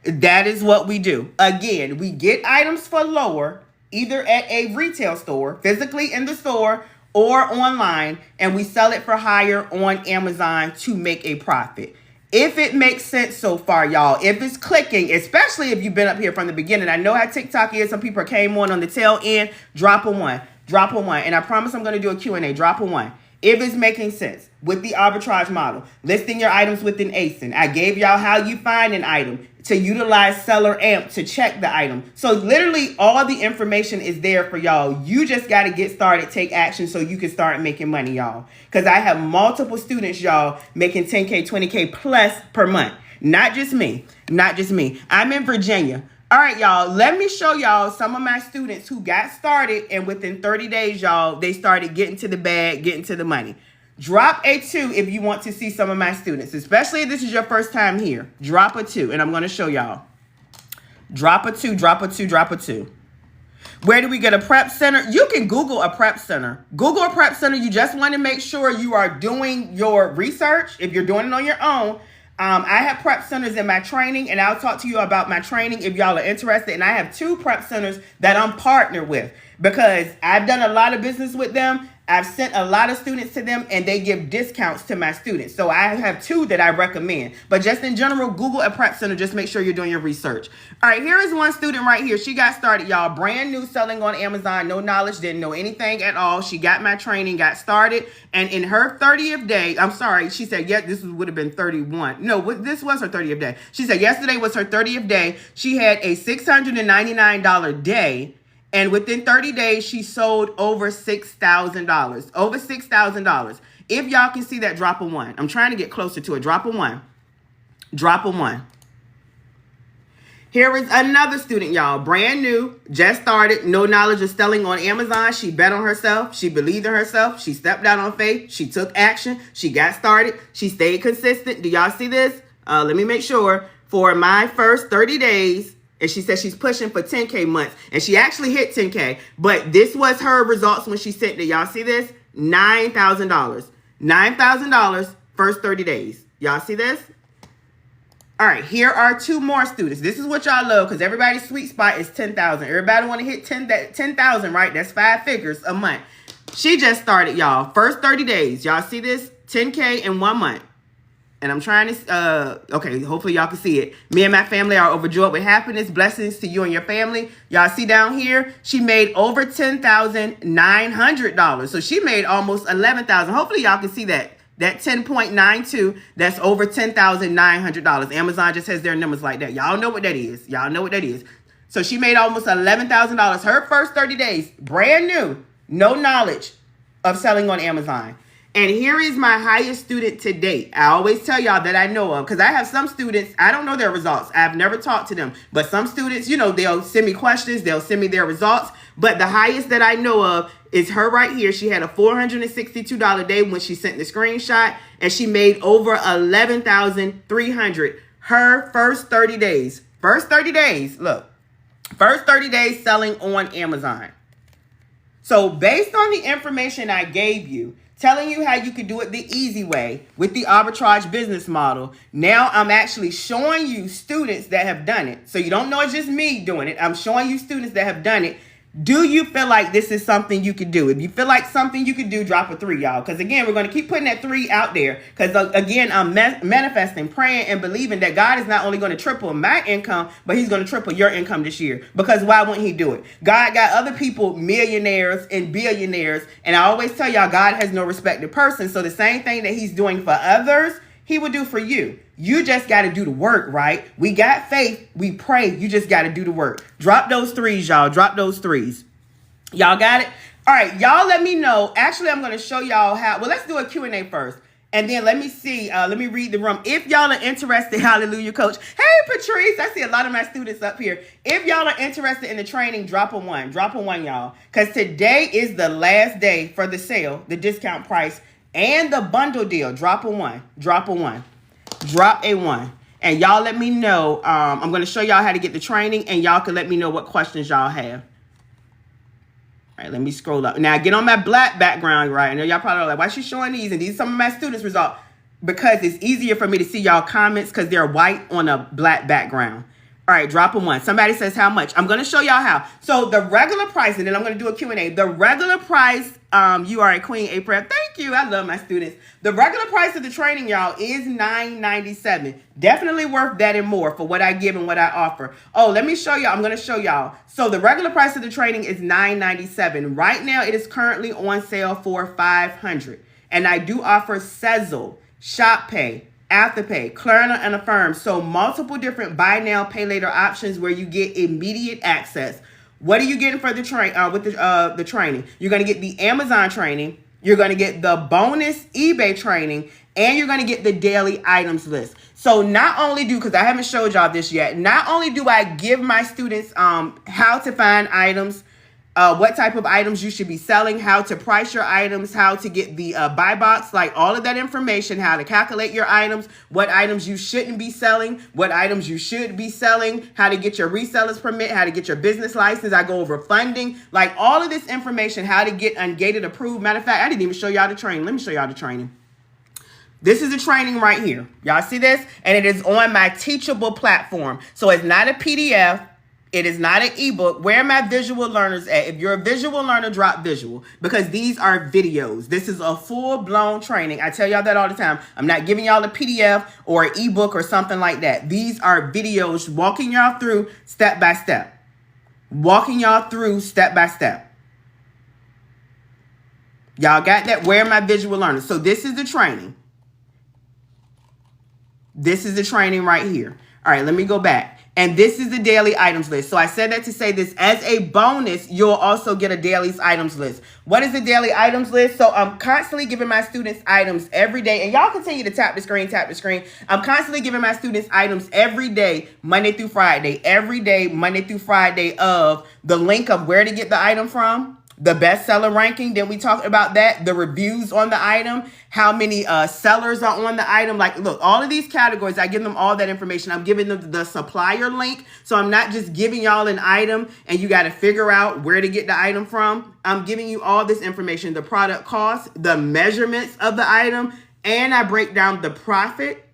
That is what we do. Again, we get items for lower, either at a retail store, physically in the store, or online, and we sell it for higher on Amazon to make a profit. If it makes sense so far, y'all, if it's clicking, especially if you've been up here from the beginning, I know how TikTok is. Some people came on the tail end. Drop a 1. Drop a 1. And I promise I'm going to do a Q&A. Drop a 1. If it's making sense with the arbitrage model, listing your items within ASIN. I gave y'all how you find an item to utilize Seller Amp to check the item. So literally all the information is there for y'all. You just got to get started, take action so you can start making money, y'all. Because I have multiple students, y'all, making 10K, 20K plus per month. Not just me. Not just me. I'm in Virginia. All right, y'all, let me show y'all some of my students who got started, and within 30 days, y'all, they started getting to the bag, getting to the money. Drop a 2 if you want to see some of my students, especially if this is your first time here. Drop a 2, and I'm going to show y'all. Drop a 2, drop a 2, drop a 2. Where do we get a prep center? You can Google a prep center. Google a prep center. You just want to make sure you are doing your research. If you're doing it on your own, I have prep centers in my training, and I'll talk to you about my training if y'all are interested. And I have 2 prep centers that I'm partnered with because I've done a lot of business with them. I've sent a lot of students to them, and they give discounts to my students. So I have 2 that I recommend. But just in general, Google a prep center. Just make sure you're doing your research. All right, here is one student right here. She got started, y'all. Brand new, selling on Amazon. No knowledge, didn't know anything at all. She got my training, got started. And in her 30th day, I'm sorry, she said, yes, this would have been 31. No, this was her 30th day. She said yesterday was her 30th day. She had a $699 day. And within 30 days, she sold over $6,000. Over $6,000. If y'all can see that, drop a 1. I'm trying to get closer to it. Drop a 1. Drop a 1. Here is another student, y'all. Brand new. Just started. No knowledge of selling on Amazon. She bet on herself. She believed in herself. She stepped out on faith. She took action. She got started. She stayed consistent. Do y'all see this? Let me make sure. For my first 30 days, and she said she's pushing for 10K months. And she actually hit 10K. But this was her results when she sent it. Y'all see this? $9,000. $9,000 first 30 days. Y'all see this? All right, here are 2 more students. This is what y'all love because everybody's sweet spot is 10,000. Everybody want to hit 10,000, right? That's 5 figures a month. She just started, y'all. First 30 days. Y'all see this? 10K in 1 month. And I'm trying to, okay, hopefully y'all can see it. Me and my family are overjoyed with happiness. Blessings to you and your family. Y'all see down here, she made over $10,900. So she made almost $11,000. Hopefully y'all can see that. That 10.92, that's over $10,900. Amazon just has their numbers like that. Y'all know what that is. Y'all know what that is. So she made almost $11,000. Her first 30 days, brand new, no knowledge of selling on Amazon. And here is my highest student to date. I always tell y'all that I know of, because I have some students, I don't know their results. I've never talked to them. But some students, you know, they'll send me questions. They'll send me their results. But the highest that I know of is her right here. She had a $462 day when she sent the screenshot, and she made over $11,300 her first 30 days. First 30 days, look. First 30 days selling on Amazon. So based on the information I gave you, telling you how you could do it the easy way with the arbitrage business model, now I'm actually showing you students that have done it. So you don't know it's just me doing it. I'm showing you students that have done it. Do you feel like this is something you could do? If you feel like something you could do, drop a 3, y'all. Because again, we're going to keep putting that 3 out there. Because again, I'm manifesting, praying, and believing that God is not only going to triple my income, but he's going to triple your income this year. Because why wouldn't he do it? God got other people, millionaires and billionaires. And I always tell y'all, God has no respected person. So the same thing that he's doing for others, he will do for you. You just got to do the work, right? We got faith. We pray. You just got to do the work. Drop those 3s, y'all. Drop those 3s. Y'all got it? All right. Y'all let me know. Actually, I'm going to show y'all how. Well, let's do a Q&A first. And then let me see. Let me read the room. If y'all are interested, hallelujah, coach. Hey, Patrice. I see a lot of my students up here. If y'all are interested in the training, drop a 1. Drop a 1, y'all. Because today is the last day for the sale, the discount price, and the bundle deal. Drop a 1. Drop a 1. Drop a 1. And y'all let me know. I'm going to show y'all how to get the training, and y'all can let me know what questions y'all have. All right, let me scroll up. Now, get on my black background, right? I know y'all probably are like, why is she showing these? And these are some of my students' results. Because it's easier for me to see y'all comments because they're white on a black background. All right, drop a 1. Somebody says how much. I'm going to show y'all how. So the regular price, and then I'm going to do a Q&A. The regular price, you are a queen, April. Thank you. I love my students. The regular price of the training, y'all, is $9.97. Definitely worth that and more for what I give and what I offer. Oh, let me show y'all. I'm going to show y'all. So the regular price of the training is $9.97. Right now, it is currently on sale for $500. And I do offer Sezzle, Shop Pay, Afterpay, Klarna, and Affirm. So multiple different buy now, pay later options where you get immediate access. What are you getting for the the training? You're going to get the Amazon training. You're going to get the bonus eBay training, and you're going to get the daily items list. So not only because I haven't showed y'all this yet, not only do I give my students how to find items, what type of items you should be selling, how to price your items, how to get the buy box, like all of that information, how to calculate your items, what items you shouldn't be selling, what items you should be selling, how to get your resellers permit, how to get your business license. I go over funding, like all of this information, how to get ungated approved. Matter of fact, I didn't even show y'all the training. Let me show y'all the training. This is the training right here. Y'all see this? And it is on my Teachable platform. So it's not a PDF. It is not an ebook. Where are my visual learners at? If you're a visual learner, drop visual, because these are videos. This is a full-blown training. I tell y'all that all the time. I'm not giving y'all a PDF or an ebook or something like that. These are videos walking y'all through step by step. Walking y'all through step by step. Y'all got that? Where are my visual learners? So this is the training. This is the training right here. All right, let me go back. And this is the daily items list. So I said that to say this as a bonus, you'll also get a daily items list. What is the daily items list? So I'm constantly giving my students items every day. And y'all continue to tap the screen, tap the screen. I'm constantly giving my students items every day, Monday through Friday. Every day, Monday through Friday, of the link of where to get the item from, the bestseller ranking, then we talked about that, the reviews on the item, how many sellers are on the item. Like, look, all of these categories, I give them all that information. I'm giving them the supplier link. So I'm not just giving y'all an item and you got to figure out where to get the item from. I'm giving you all this information, the product cost, the measurements of the item, and I break down the profit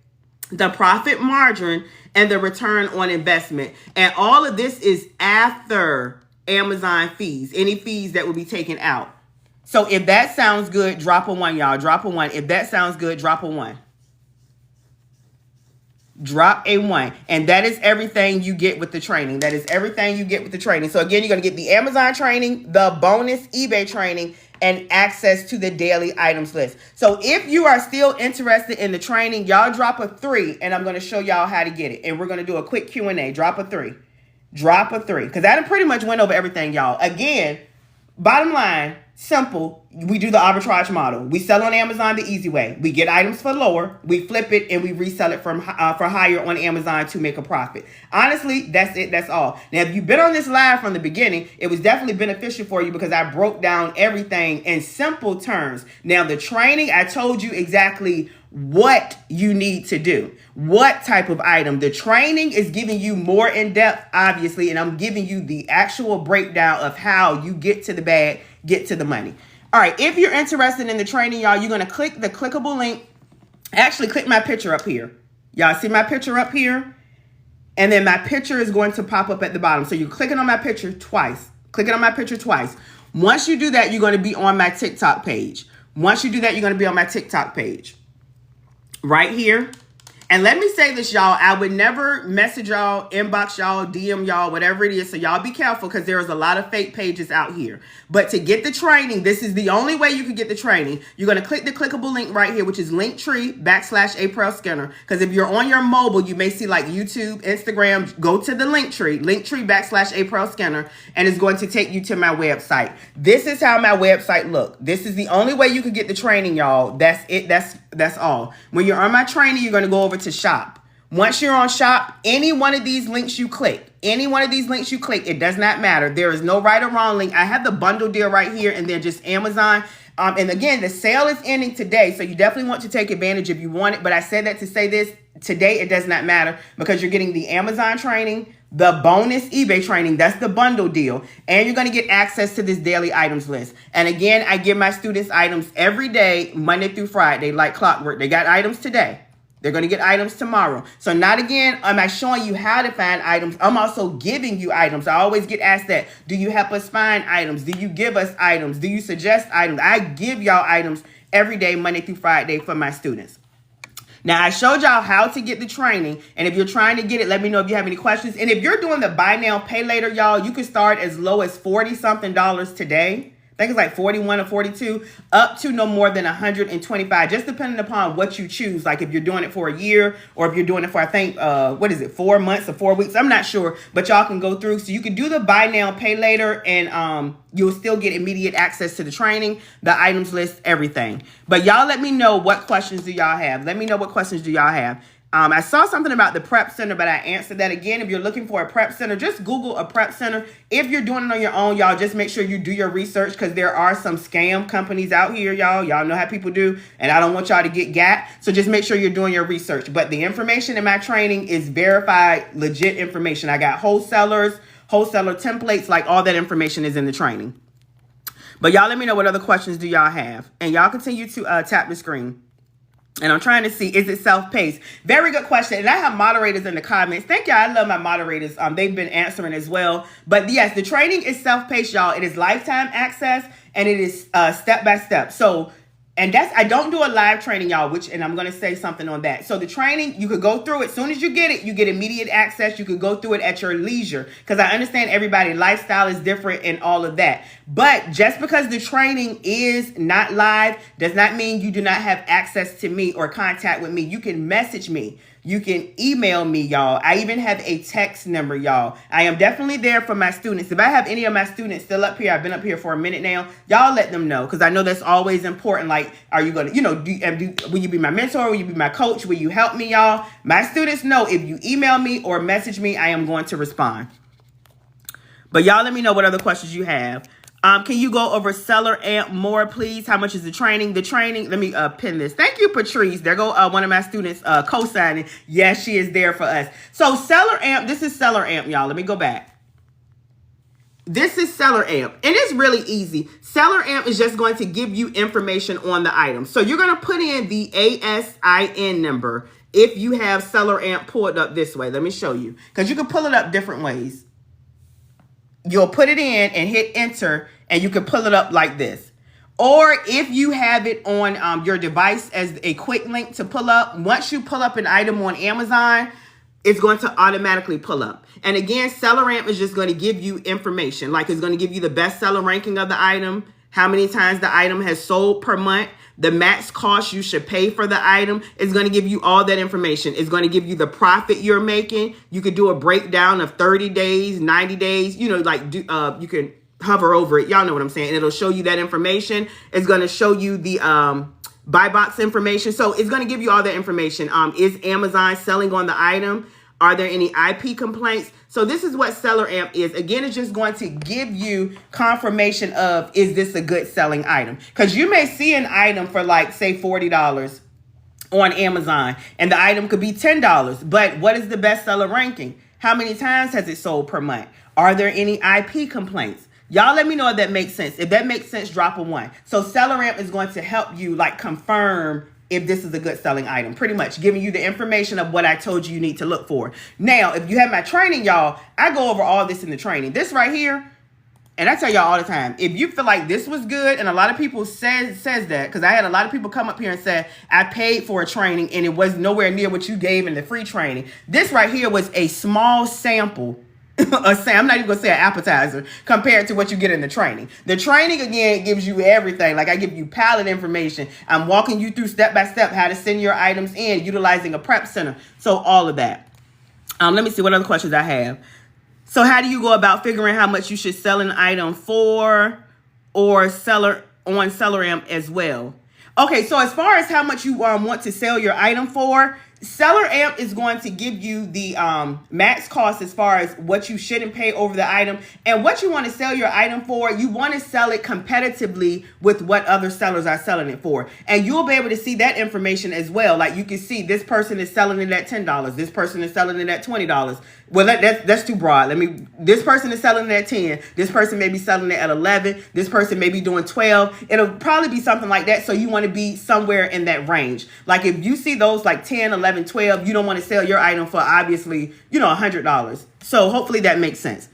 margin, and the return on investment. And all of this is after Amazon fees, any fees that will be taken out. So if that sounds good, drop a 1, y'all. Drop a 1. If that sounds good, drop a 1. drop a 1. And that is everything you get with the training. That is everything you get with the training. So again, you're going to get the Amazon training, the bonus eBay training, and access to the daily items list. So if you are still interested in the training, y'all drop a 3, and I'm going to show y'all how to get it. And we're going to do a quick Q&A. Drop a 3. Drop a 3. Because that pretty much went over everything, y'all. Again, bottom line, simple. We do the arbitrage model. We sell on Amazon the easy way. We get items for lower, we flip it, and we resell it for higher on Amazon to make a profit. Honestly, that's it. That's all. Now, if you've been on this live from the beginning, it was definitely beneficial for you because I broke down everything in simple terms. Now, the training, I told you exactly what you need to do, what type of item. The training is giving you more in depth, obviously, and I'm giving you the actual breakdown of how you get to the bag, get to the money. All right, if you're interested in the training, y'all, you're going to click the clickable link. Actually, click my picture up here. Y'all see my picture up here? And then my picture is going to pop up at the bottom. So you're clicking on my picture twice. Clicking on my picture twice. Once you do that, you're going to be on my TikTok page. Once you do that, you're going to be on my TikTok page. Right here. And let me say this, y'all. I would never message y'all, inbox y'all, DM y'all, whatever it is. So y'all be careful because there's a lot of fake pages out here. But to get the training, this is the only way you can get the training. You're going to click the clickable link right here, which is Linktree/Aprell Skinner. Because if you're on your mobile, you may see like YouTube, Instagram. Go to the Linktree/Aprell Skinner, and it's going to take you to my website. This is how my website looks. This is the only way you can get the training, y'all. That's it. That's all. When you're on my training, you're going to go over to shop. Once you're on shop, any one of these links you click, it does not matter. There is no right or wrong link. I have the bundle deal right here, and then just Amazon. And again, the sale is ending today, so you definitely want to take advantage if you want it. But I said that to say this, today it does not matter because you're getting the Amazon training, the bonus eBay training, that's the bundle deal, and you're going to get access to this daily items list. And again, I give my students items every day, Monday through Friday, like clockwork. They got items today. They're going to get items tomorrow. So not again, am I showing you how to find items? I'm also giving you items. I always get asked that. Do you help us find items? Do you give us items? Do you suggest items? I give y'all items every day, Monday through Friday for my students. Now, I showed y'all how to get the training. And if you're trying to get it, let me know if you have any questions. And if you're doing the buy now, pay later, y'all, you can start as low as $40-something today. I think it's like 41 or 42, up to no more than 125, just depending upon what you choose. Like if you're doing it for a year or if you're doing it for, I think, 4 months or 4 weeks? I'm not sure, but y'all can go through. So you can do the buy now, pay later, and you'll still get immediate access to the training, the items list, everything. But y'all let me know what questions do y'all have. Let me know what questions do y'all have. I saw something about the prep center, but I answered that. Again, if you're looking for a prep center, just Google a prep center. If you're doing it on your own, y'all, just make sure you do your research because there are some scam companies out here, y'all. Y'all know how people do, and I don't want y'all to get got. So just make sure you're doing your research. But the information in my training is verified, legit information. I got wholesaler templates, like all that information is in the training. But y'all let me know what other questions do y'all have. And y'all continue to tap the screen. And I'm trying to see, is it self-paced? Very good question. And I have moderators in the comments. Thank y'all. I love my moderators. They've been answering as well. But yes, the training is self-paced, y'all. It is lifetime access and it is step-by-step. So, and I don't do a live training, y'all, and I'm going to say something on that. So the training, you could go through it. As soon as you get it, you get immediate access. You could go through it at your leisure because I understand everybody's lifestyle is different and all of that. But just because the training is not live does not mean you do not have access to me or contact with me. You can message me. You can email me, y'all. I even have a text number, y'all. I am definitely there for my students. If I have any of my students still up here, I've been up here for a minute now, y'all let them know because I know that's always important. Like, are you going to, will you be my mentor? Will you be my coach? Will you help me, y'all? My students know if you email me or message me, I am going to respond. But y'all let me know what other questions you have. Can you go over Seller Amp more, please? How much is the training? The training, let me pin this. Thank you, Patrice. There go one of my students co-signing. Yes, she is there for us. So Seller Amp, this is Seller Amp, y'all. Let me go back. This is Seller Amp, and it's really easy. Seller Amp is just going to give you information on the item. So you're going to put in the ASIN number if you have Seller Amp pulled up this way. Let me show you, because you can pull it up different ways. You'll put it in and hit enter, and you can pull it up like this. Or if you have it on your device as a quick link to pull up, once you pull up an item on Amazon, it's going to automatically pull up. And again, SellerAmp is just going to give you information. Like it's going to give you the bestseller ranking of the item, how many times the item has sold per month, the max cost you should pay for the item. It's going to give you all that information. It's going to give you the profit you're making. You could do a breakdown of 30 days, 90 days, you can hover over it. Y'all know what I'm saying. It'll show you that information. It's going to show you the buy box information. So it's going to give you all that information. Is Amazon selling on the item? Are there any IP complaints? So this is what SellerAmp is. Again, it's just going to give you confirmation of, is this a good selling item? Because you may see an item for like, say, $40 on Amazon, and the item could be $10. But what is the bestseller ranking? How many times has it sold per month? Are there any IP complaints? Y'all let me know if that makes sense. If that makes sense, drop a 1. So SellerAmp is going to help you like confirm if this is a good selling item, pretty much giving you the information of what I told you need to look for. Now, if you have my training, y'all, I go over all this in the training. This right here, and I tell y'all all the time, if you feel like this was good, and a lot of people says that, because I had a lot of people come up here and say, I paid for a training and it was nowhere near what you gave in the free training. This right here was a small sample. I'm not even gonna say an appetizer compared to what you get in the training. The training, again, gives you everything. Like I give you palette information. I'm walking you through step by step how to send your items in utilizing a prep center. So all of that. Let me see what other questions I have. So how do you go about figuring how much you should sell an item for, or seller on SellerAmp as well? Okay, so as far as how much you want to sell your item for, SellerAmp is going to give you the max cost as far as what you shouldn't pay over the item, and what you want to sell your item for. You want to sell it competitively with what other sellers are selling it for, and you'll be able to see that information as well. Like you can see this person is selling it at $10, this person is selling it at $20. Well, that's too broad. This person is selling it at 10. This person may be selling it at 11. This person may be doing 12. It'll probably be something like that. So you want to be somewhere in that range. Like if you see those like 10, 11, 12, you don't want to sell your item for obviously, $100. So hopefully that makes sense.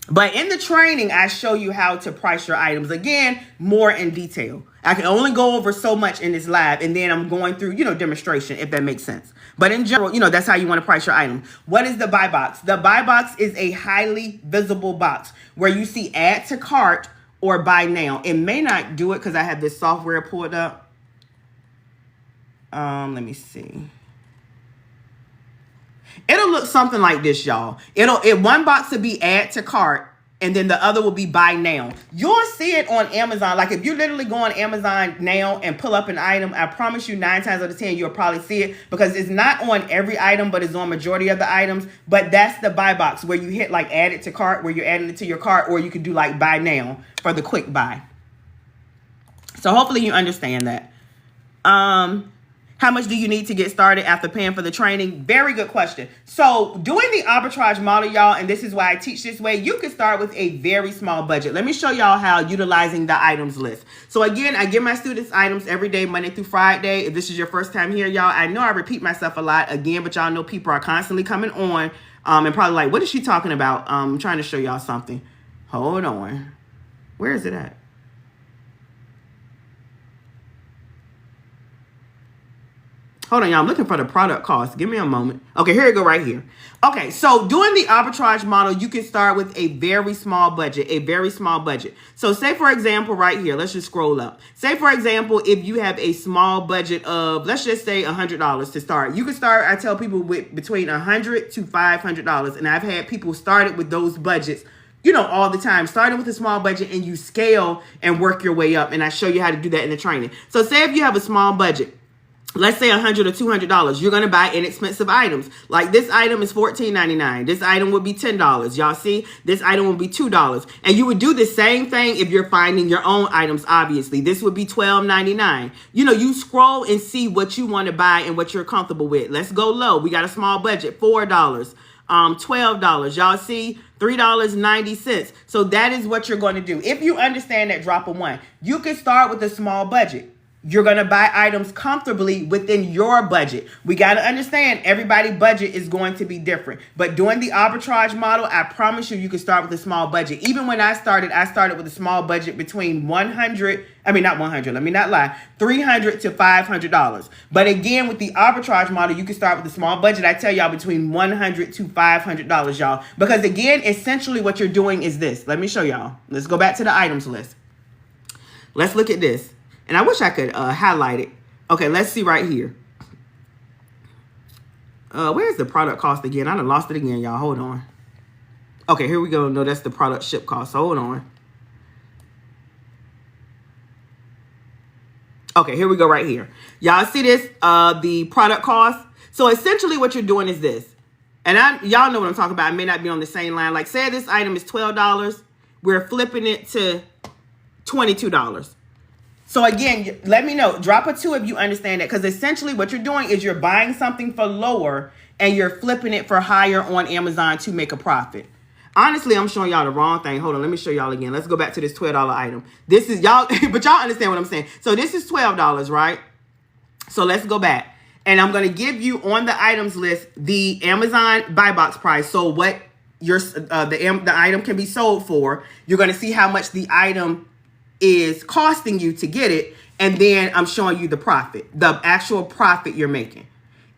But in the training, I show you how to price your items. Again, more in detail. I can only go over so much in this live, and then I'm going through, demonstration, if that makes sense. But in general, that's how you want to price your item. What is the buy box? The buy box is a highly visible box where you see add to cart or buy now. It may not do it because I have this software pulled up. Let me see. It'll look something like this, y'all. One box will be add to cart, and then the other will be buy now. You'll see it on Amazon. Like if you literally go on Amazon now and pull up an item, I promise you 9 times out of 10, you'll probably see it because it's not on every item, but it's on majority of the items. But that's the buy box where you hit like add it to cart, where you're adding it to your cart, or you could do like buy now for the quick buy. So hopefully you understand that. How much do you need to get started after paying for the training? Very good question. So doing the arbitrage model, y'all, and this is why I teach this way, you can start with a very small budget. Let me show y'all how utilizing the items list. So again, I give my students items every day, Monday through Friday. If this is your first time here, y'all, I know I repeat myself a lot again, but y'all know people are constantly coming on and probably like, what is she talking about? I'm trying to show y'all something. Hold on. Where is it at? Hold on, y'all. I'm looking for the product cost. Give me a moment. Okay, here we go right here. Okay, so doing the arbitrage model, you can start with a very small budget, So say, for example, right here, let's just scroll up. Say, for example, if you have a small budget of, let's just say $100 to start. You can start, I tell people, with between $100 to $500. And I've had people started with those budgets, all the time, starting with a small budget, and you scale and work your way up. And I show you how to do that in the training. So say if you have a small budget, let's say $100 or $200, you're going to buy inexpensive items. Like this item is $14.99. This item would be $10. Y'all see? This item would be $2. And you would do the same thing if you're finding your own items, obviously. This would be $12.99. You scroll and see what you want to buy and what you're comfortable with. Let's go low. We got a small budget, $4, $12. Y'all see? $3.90. So that is what you're going to do. If you understand that, drop a 1. You can start with a small budget. You're going to buy items comfortably within your budget. We got to understand everybody's budget is going to be different. But doing the arbitrage model, I promise you can start with a small budget. Even when I started with a small budget between $300 to $500. But again, with the arbitrage model, you can start with a small budget. I tell y'all between $100 to $500, y'all. Because again, essentially what you're doing is this. Let me show y'all. Let's go back to the items list. Let's look at this. And I wish I could highlight it. Okay, let's see right here. Where's the product cost again? I done lost it again, y'all. Hold on. Okay, here we go. No, that's the product ship cost. Hold on. Okay, here we go right here. Y'all see this? The product cost. So essentially what you're doing is this. And y'all know what I'm talking about. I may not be on the same line. Like say this item is $12. We're flipping it to $22. So again, let me know. Drop a 2 if you understand that. Because essentially what you're doing is you're buying something for lower and you're flipping it for higher on Amazon to make a profit. Honestly, I'm showing y'all the wrong thing. Hold on, let me show y'all again. Let's go back to this $12 item. This is y'all, but y'all understand what I'm saying. So this is $12, right? So let's go back. And I'm going to give you on the items list the Amazon buy box price. So what the item can be sold for. You're going to see how much the item is costing you to get it, and then I'm showing you the profit, the actual profit you're making.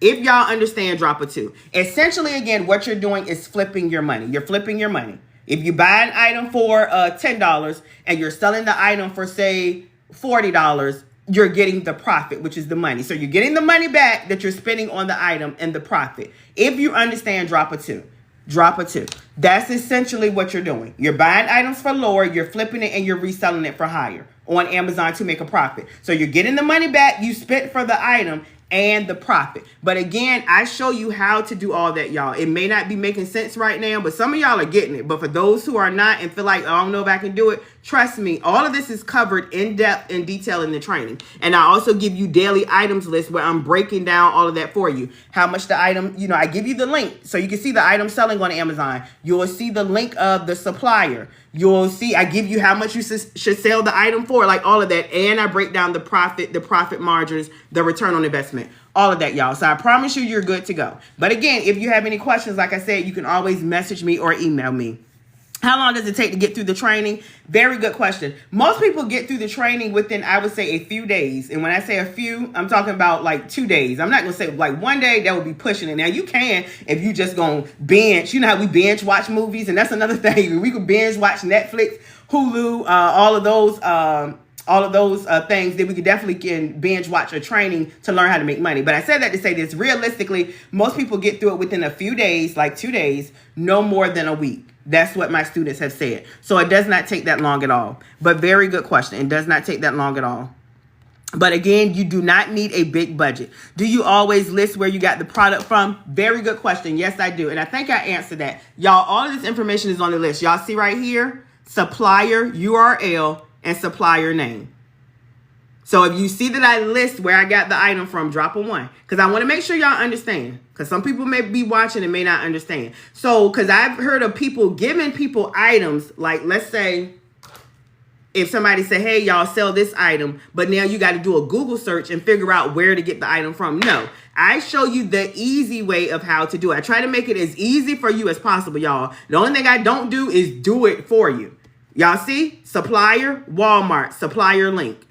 If y'all understand, drop a 2. Essentially, again, what you're doing is flipping your money. You're flipping your money. If you buy an item for $10 and you're selling the item for, say, $40, you're getting the profit, which is the money. So you're getting the money back that you're spending on the item and the profit. If you understand, drop a 2. Drop a 2. That's essentially what you're doing. You're buying items for lower, you're flipping it, and you're reselling it for higher on Amazon to make a profit. So you're getting the money back you spent for the item and the profit. But again, I show you how to do all that, y'all. It may not be making sense right now, but some of y'all are getting it. But for those who are not and feel like, oh, I don't know if I can do it, trust me, all of this is covered in depth and detail in the training. And I also give you daily items list where I'm breaking down all of that for you. How much the item, I give you the link so you can see the item selling on Amazon. You'll see the link of the supplier. You'll see, I give you how much you should sell the item for, like all of that. And I break down the profit margins, the return on investment, all of that, y'all. So I promise you're good to go. But again, if you have any questions, like I said, you can always message me or email me. How long does it take to get through the training? Very good question. Most people get through the training within, I would say, a few days. And when I say a few, I'm talking about like 2 days. I'm not going to say like 1 day. That would be pushing it. Now, you can if you just going to binge. You know how we binge watch movies? And that's another thing. We could binge watch Netflix, Hulu, all of those things that we could definitely can binge watch a training to learn how to make money. But I said that to say this. Realistically, most people get through it within a few days, like 2 days, no more than a week. That's what my students have said. So it does not take that long at all. But very good question. It does not take that long at all. But again, you do not need a big budget. Do you always list where you got the product from? Very good question. Yes, I do. And I think I answered that. Y'all, all of this information is on the list. Y'all see right here, supplier URL and supplier name. So if you see that I list where I got the item from, drop a 1. Because I want to make sure y'all understand. Because some people may be watching and may not understand. So, because I've heard of people giving people items, like let's say, if somebody say, hey, y'all sell this item, but now you got to do a Google search and figure out where to get the item from. No, I show you the easy way of how to do it. I try to make it as easy for you as possible, y'all. The only thing I don't do is do it for you. Y'all see? Supplier, Walmart, supplier link.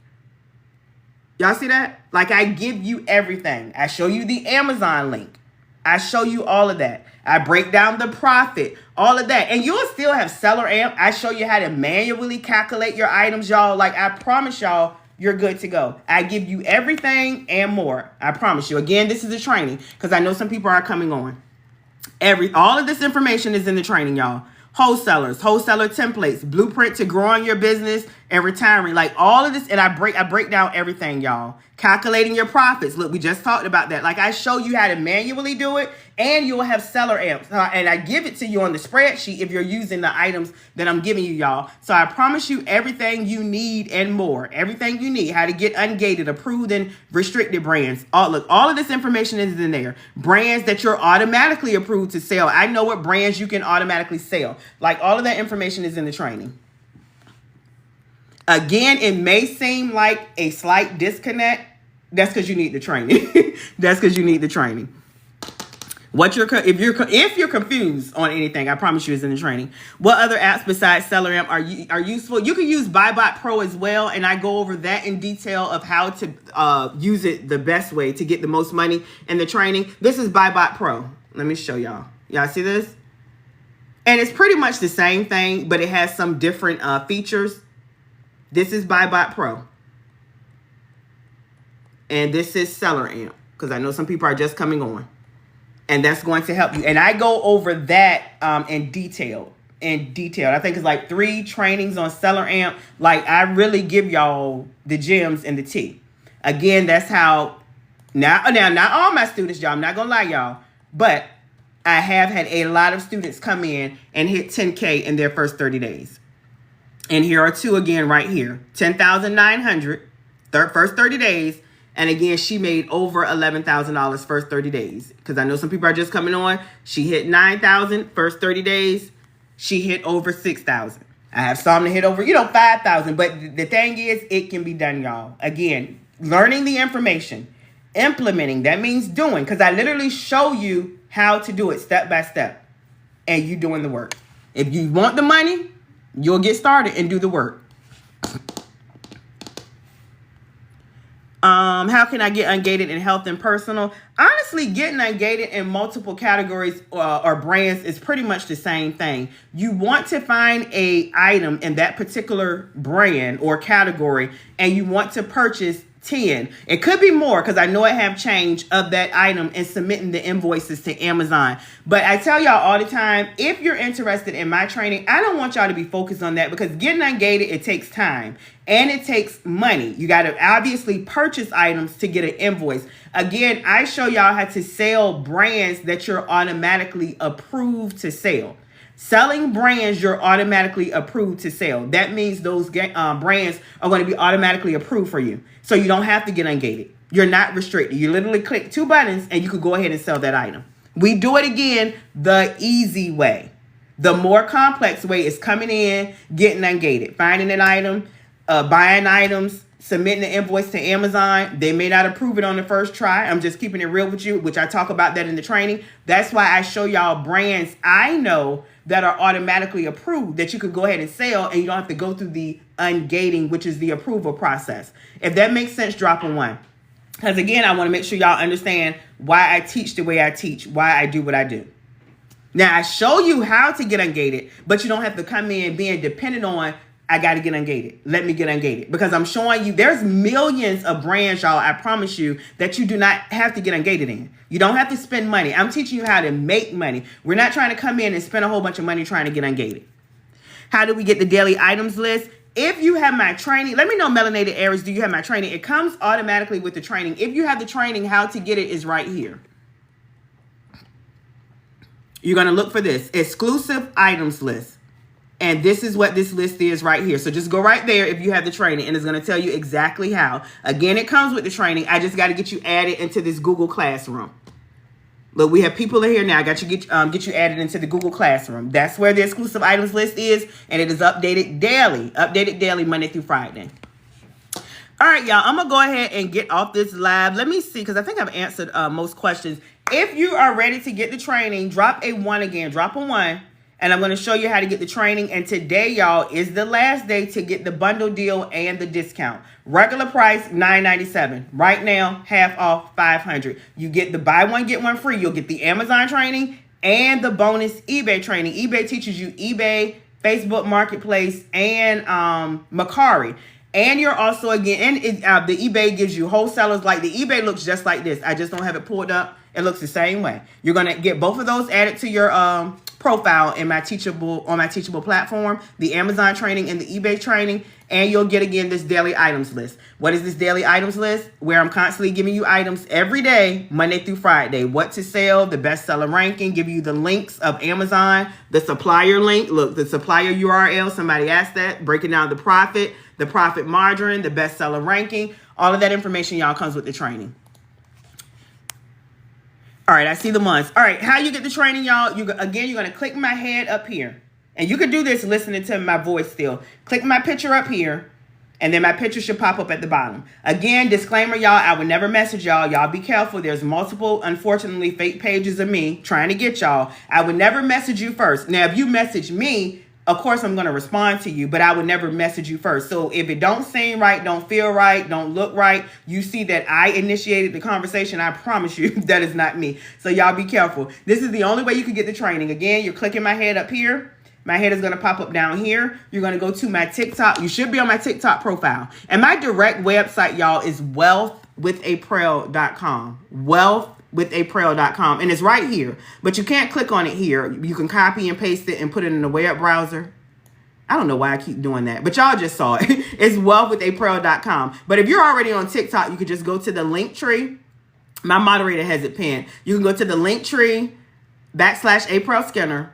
Y'all see that? Like I give you everything. I show you the Amazon link. I show you all of that. I break down the profit, all of that. And you'll still have seller amp. I show you how to manually calculate your items, y'all. Like I promise y'all, you're good to go. I give you everything and more. I promise you. Again, this is a training because I know some people are coming on. All of this information is in the training, y'all. Wholesaler templates, blueprint to growing your business and retiring, like all of this. And I break down everything, y'all. Calculating your profits. Look, we just talked about that. Like I show you how to manually do it, and you'll have seller amps. And I give it to you on the spreadsheet if you're using the items that I'm giving you, y'all. So I promise you everything you need and more. Everything you need. How to get ungated, approved, and restricted brands. Look, all of this information is in there. Brands that you're automatically approved to sell. I know what brands you can automatically sell. Like all of that information is in the training. Again, it may seem like a slight disconnect. That's because you need the training. That's because you need the training. If you're confused on anything, I promise you it's in the training. What other apps besides SellerAmp are useful? You can use BuyBot Pro as well, and I go over that in detail of how to use it the best way to get the most money in the training. This is BuyBot Pro. Let me show y'all. Y'all see this? And it's pretty much the same thing, but it has some different features. This is BuyBot Pro. And this is SellerAmp, because I know some people are just coming on. And that's going to help you. And I go over that in detail. I think it's like 3 trainings on SellerAmp. Like, I really give y'all the gems and the tea. Again, that's how, now not all my students, y'all, I'm not going to lie, y'all, but I have had a lot of students come in and hit 10K in their first 30 days. And here are 2 again right here. 10,900, first 30 days. And again, she made over $11,000 first 30 days. Because I know some people are just coming on. She hit 9,000 first 30 days. She hit over 6,000. I have some to hit over, 5,000. But the thing is, it can be done, y'all. Again, learning the information, implementing, that means doing. Because I literally show you how to do it step by step. And you doing the work. If you want the money, you'll get started and do the work. How can I get ungated in health and personal? Honestly, getting ungated in multiple categories or brands is pretty much the same thing. You want to find a item in that particular brand or category, and you want to purchase 10. It could be more, because I know it have changed, of that item and submitting the invoices to Amazon. But I tell y'all all the time, if you're interested in my training, I don't want y'all to be focused on that, because getting ungated, it takes time and it takes money. You got to obviously purchase items to get an invoice. Again, I show y'all how to sell brands that you're automatically approved to sell. Selling brands you're automatically approved to sell. That means those brands are going to be automatically approved for you. So you don't have to get ungated. You're not restricted. You literally click 2 buttons and you can go ahead and sell that item. We do it again the easy way. The more complex way is coming in, getting ungated, finding an item, buying items, submitting the invoice to Amazon. They may not approve it on the first try. I'm just keeping it real with you, which I talk about that in the training. That's why I show y'all brands I know that are automatically approved that you could go ahead and sell, and you don't have to go through the ungating, which is the approval process. If that makes sense, drop a 1. Because again, I want to make sure y'all understand why I teach the way I teach, why I do what I do. Now, I show you how to get ungated, but you don't have to come in being dependent on, I got to get ungated. Let me get ungated. Because I'm showing you there's millions of brands, y'all, I promise you, that you do not have to get ungated in. You don't have to spend money. I'm teaching you how to make money. We're not trying to come in and spend a whole bunch of money trying to get ungated. How do we get the daily items list? If you have my training, let me know, Melanated Aries, do you have my training? It comes automatically with the training. If you have the training, how to get it is right here. You're going to look for this exclusive items list. And this is what this list is right here. So just go right there if you have the training, and it's going to tell you exactly how. Again, it comes with the training. I just got to get you added into this Google Classroom. Look, we have people in here now. I got you get you added into the Google Classroom. That's where the exclusive items list is, and it is updated daily, Monday through Friday. All right, y'all, I'm going to go ahead and get off this live. Let me see, because I think I've answered most questions. If you are ready to get the training, drop a 1 again. Drop a 1. And I'm going to show you how to get the training. And today, y'all, is the last day to get the bundle deal and the discount. Regular price, $9.97. Right now, half off, $500. You get the buy one, get one free. You'll get the Amazon training and the bonus eBay training. eBay teaches you eBay, Facebook Marketplace, and Mercari. And you're also, again, the eBay gives you wholesalers. Like the eBay looks just like this. I just don't have it pulled up. It looks the same way. You're going to get both of those added to your profile in my Teachable platform, the Amazon training and the eBay training, and you'll get again this daily items list. What is this daily items list? Where I'm constantly giving you items every day, Monday through Friday. What to sell, the bestseller ranking, give you the links of Amazon, the supplier link. Look, the supplier URL, somebody asked that, breaking down the profit margin, the bestseller ranking. All of that information, y'all, comes with the training. All right, I see the months. All right, how you get the training, y'all? You're going to click my head up here. And you can do this listening to my voice still. Click my picture up here. And then my picture should pop up at the bottom. Again, disclaimer, y'all, I would never message y'all. Y'all be careful. There's multiple, unfortunately, fake pages of me trying to get y'all. I would never message you first. Now, if you message me, of course, I'm going to respond to you, but I would never message you first. So if it don't seem right, don't feel right, don't look right, you see that I initiated the conversation, I promise you that is not me. So y'all be careful. This is the only way you can get the training. Again, you're clicking my head up here. My head is going to pop up down here. You're going to go to my TikTok. You should be on my TikTok profile. And my direct website, y'all, is wealthwithaprell.com. Wealthwithaprell.com. And it's right here. But you can't click on it here. You can copy and paste it and put it in the web browser. I don't know why I keep doing that, but y'all just saw it. It's wealthwithaprell.com. But if you're already on TikTok, you can just go to the link tree. My moderator has it pinned. You can go to the link tree /Aprell Skinner.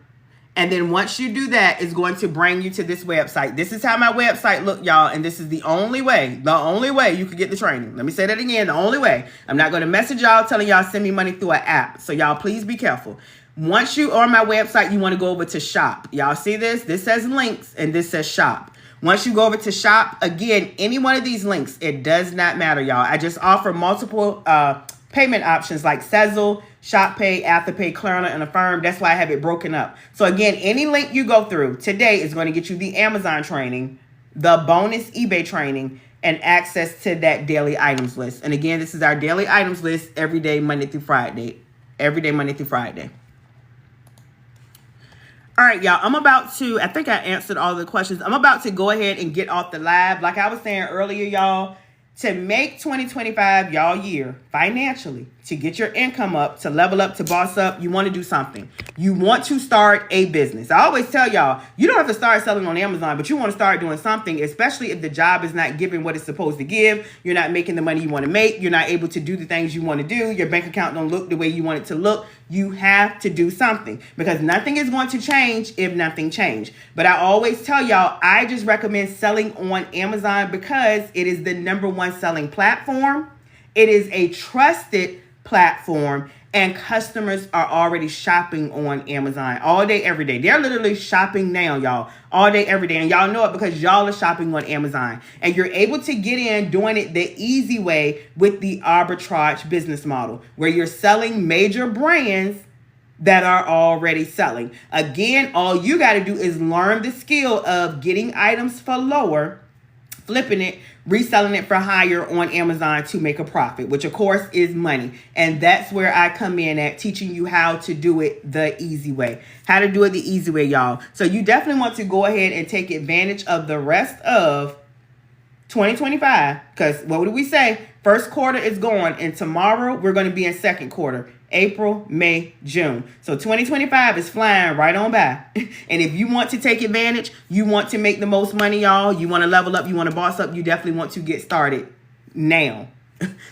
And then once you do that, it's going to bring you to this website. This is how my website look, y'all. And this is the only way you can get the training. Let me say that again. The only way. I'm not going to message y'all telling y'all send me money through an app. So y'all, please be careful. Once you are on my website, you want to go over to shop. Y'all see this? This says links and this says shop. Once you go over to shop, again, any one of these links, it does not matter, y'all. I just offer multiple payment options like Sezzle, ShopPay, Afterpay, Klarna, and Affirm. That's why I have it broken up. So again, any link you go through today is going to get you the Amazon training, the bonus eBay training, and access to that daily items list. And again, this is our daily items list every day, Monday through Friday. Every day, Monday through Friday. All right, y'all, I think I answered all the questions. I'm about to go ahead and get off the live. Like I was saying earlier, y'all, to make 2025 y'all year financially, to get your income up, to level up, to boss up, you want to do something. You want to start a business. I always tell y'all, you don't have to start selling on Amazon, but you want to start doing something, especially if the job is not giving what it's supposed to give. You're not making the money you want to make. You're not able to do the things you want to do. Your bank account don't look the way you want it to look. You have to do something because nothing is going to change if nothing changes. But I always tell y'all, I just recommend selling on Amazon because it is the #1 selling platform. It is a trusted platform and customers are already shopping on Amazon all day, every day. They're literally shopping now, y'all, all day, every day. And y'all know it because y'all are shopping on Amazon and you're able to get in doing it the easy way with the arbitrage business model where you're selling major brands that are already selling. Again, all you got to do is learn the skill of getting items for lower, flipping it, reselling it for higher on Amazon to make a profit, which of course is money. And that's where I come in at teaching you how to do it the easy way. How to do it the easy way, y'all. So you definitely want to go ahead and take advantage of the rest of 2025. Because what did we say? First quarter is gone. And tomorrow we're going to be in second quarter. April, May, June. So 2025 is flying right on by. And if you want to take advantage, you want to make the most money, y'all, you want to level up, you want to boss up, you definitely want to get started now.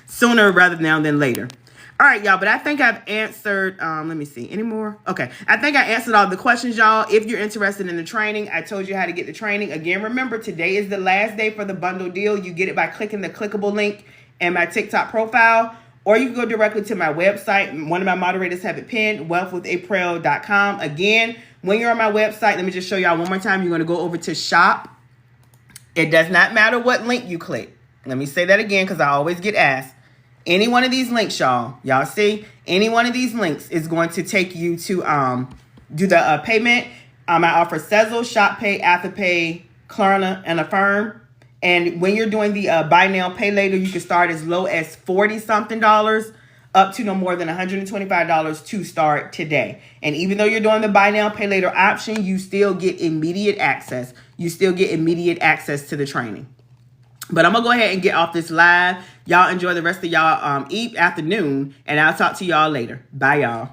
Sooner rather now than later. All right, y'all, but I think I've answered, let me see, any more? Okay, I think I answered all the questions, y'all. If you're interested in the training, I told you how to get the training. Again, remember, today is the last day for the bundle deal. You get it by clicking the clickable link in my TikTok profile. Or you can go directly to my website. One of my moderators have it pinned, wealthwithaprell.com. Again, when you're on my website, let me just show y'all one more time. You're going to go over to shop. It does not matter what link you click. Let me say that again because I always get asked. Any one of these links, y'all see? Any one of these links is going to take you to do the payment. I offer Sezzle, ShopPay, Afterpay, Klarna, and Affirm. And when you're doing the buy now, pay later, you can start as low as $40-something up to no more than $125 to start today. And even though you're doing the buy now, pay later option, you still get immediate access. You still get immediate access to the training. But I'm going to go ahead and get off this live. Y'all enjoy the rest of y'all afternoon, and I'll talk to y'all later. Bye, y'all.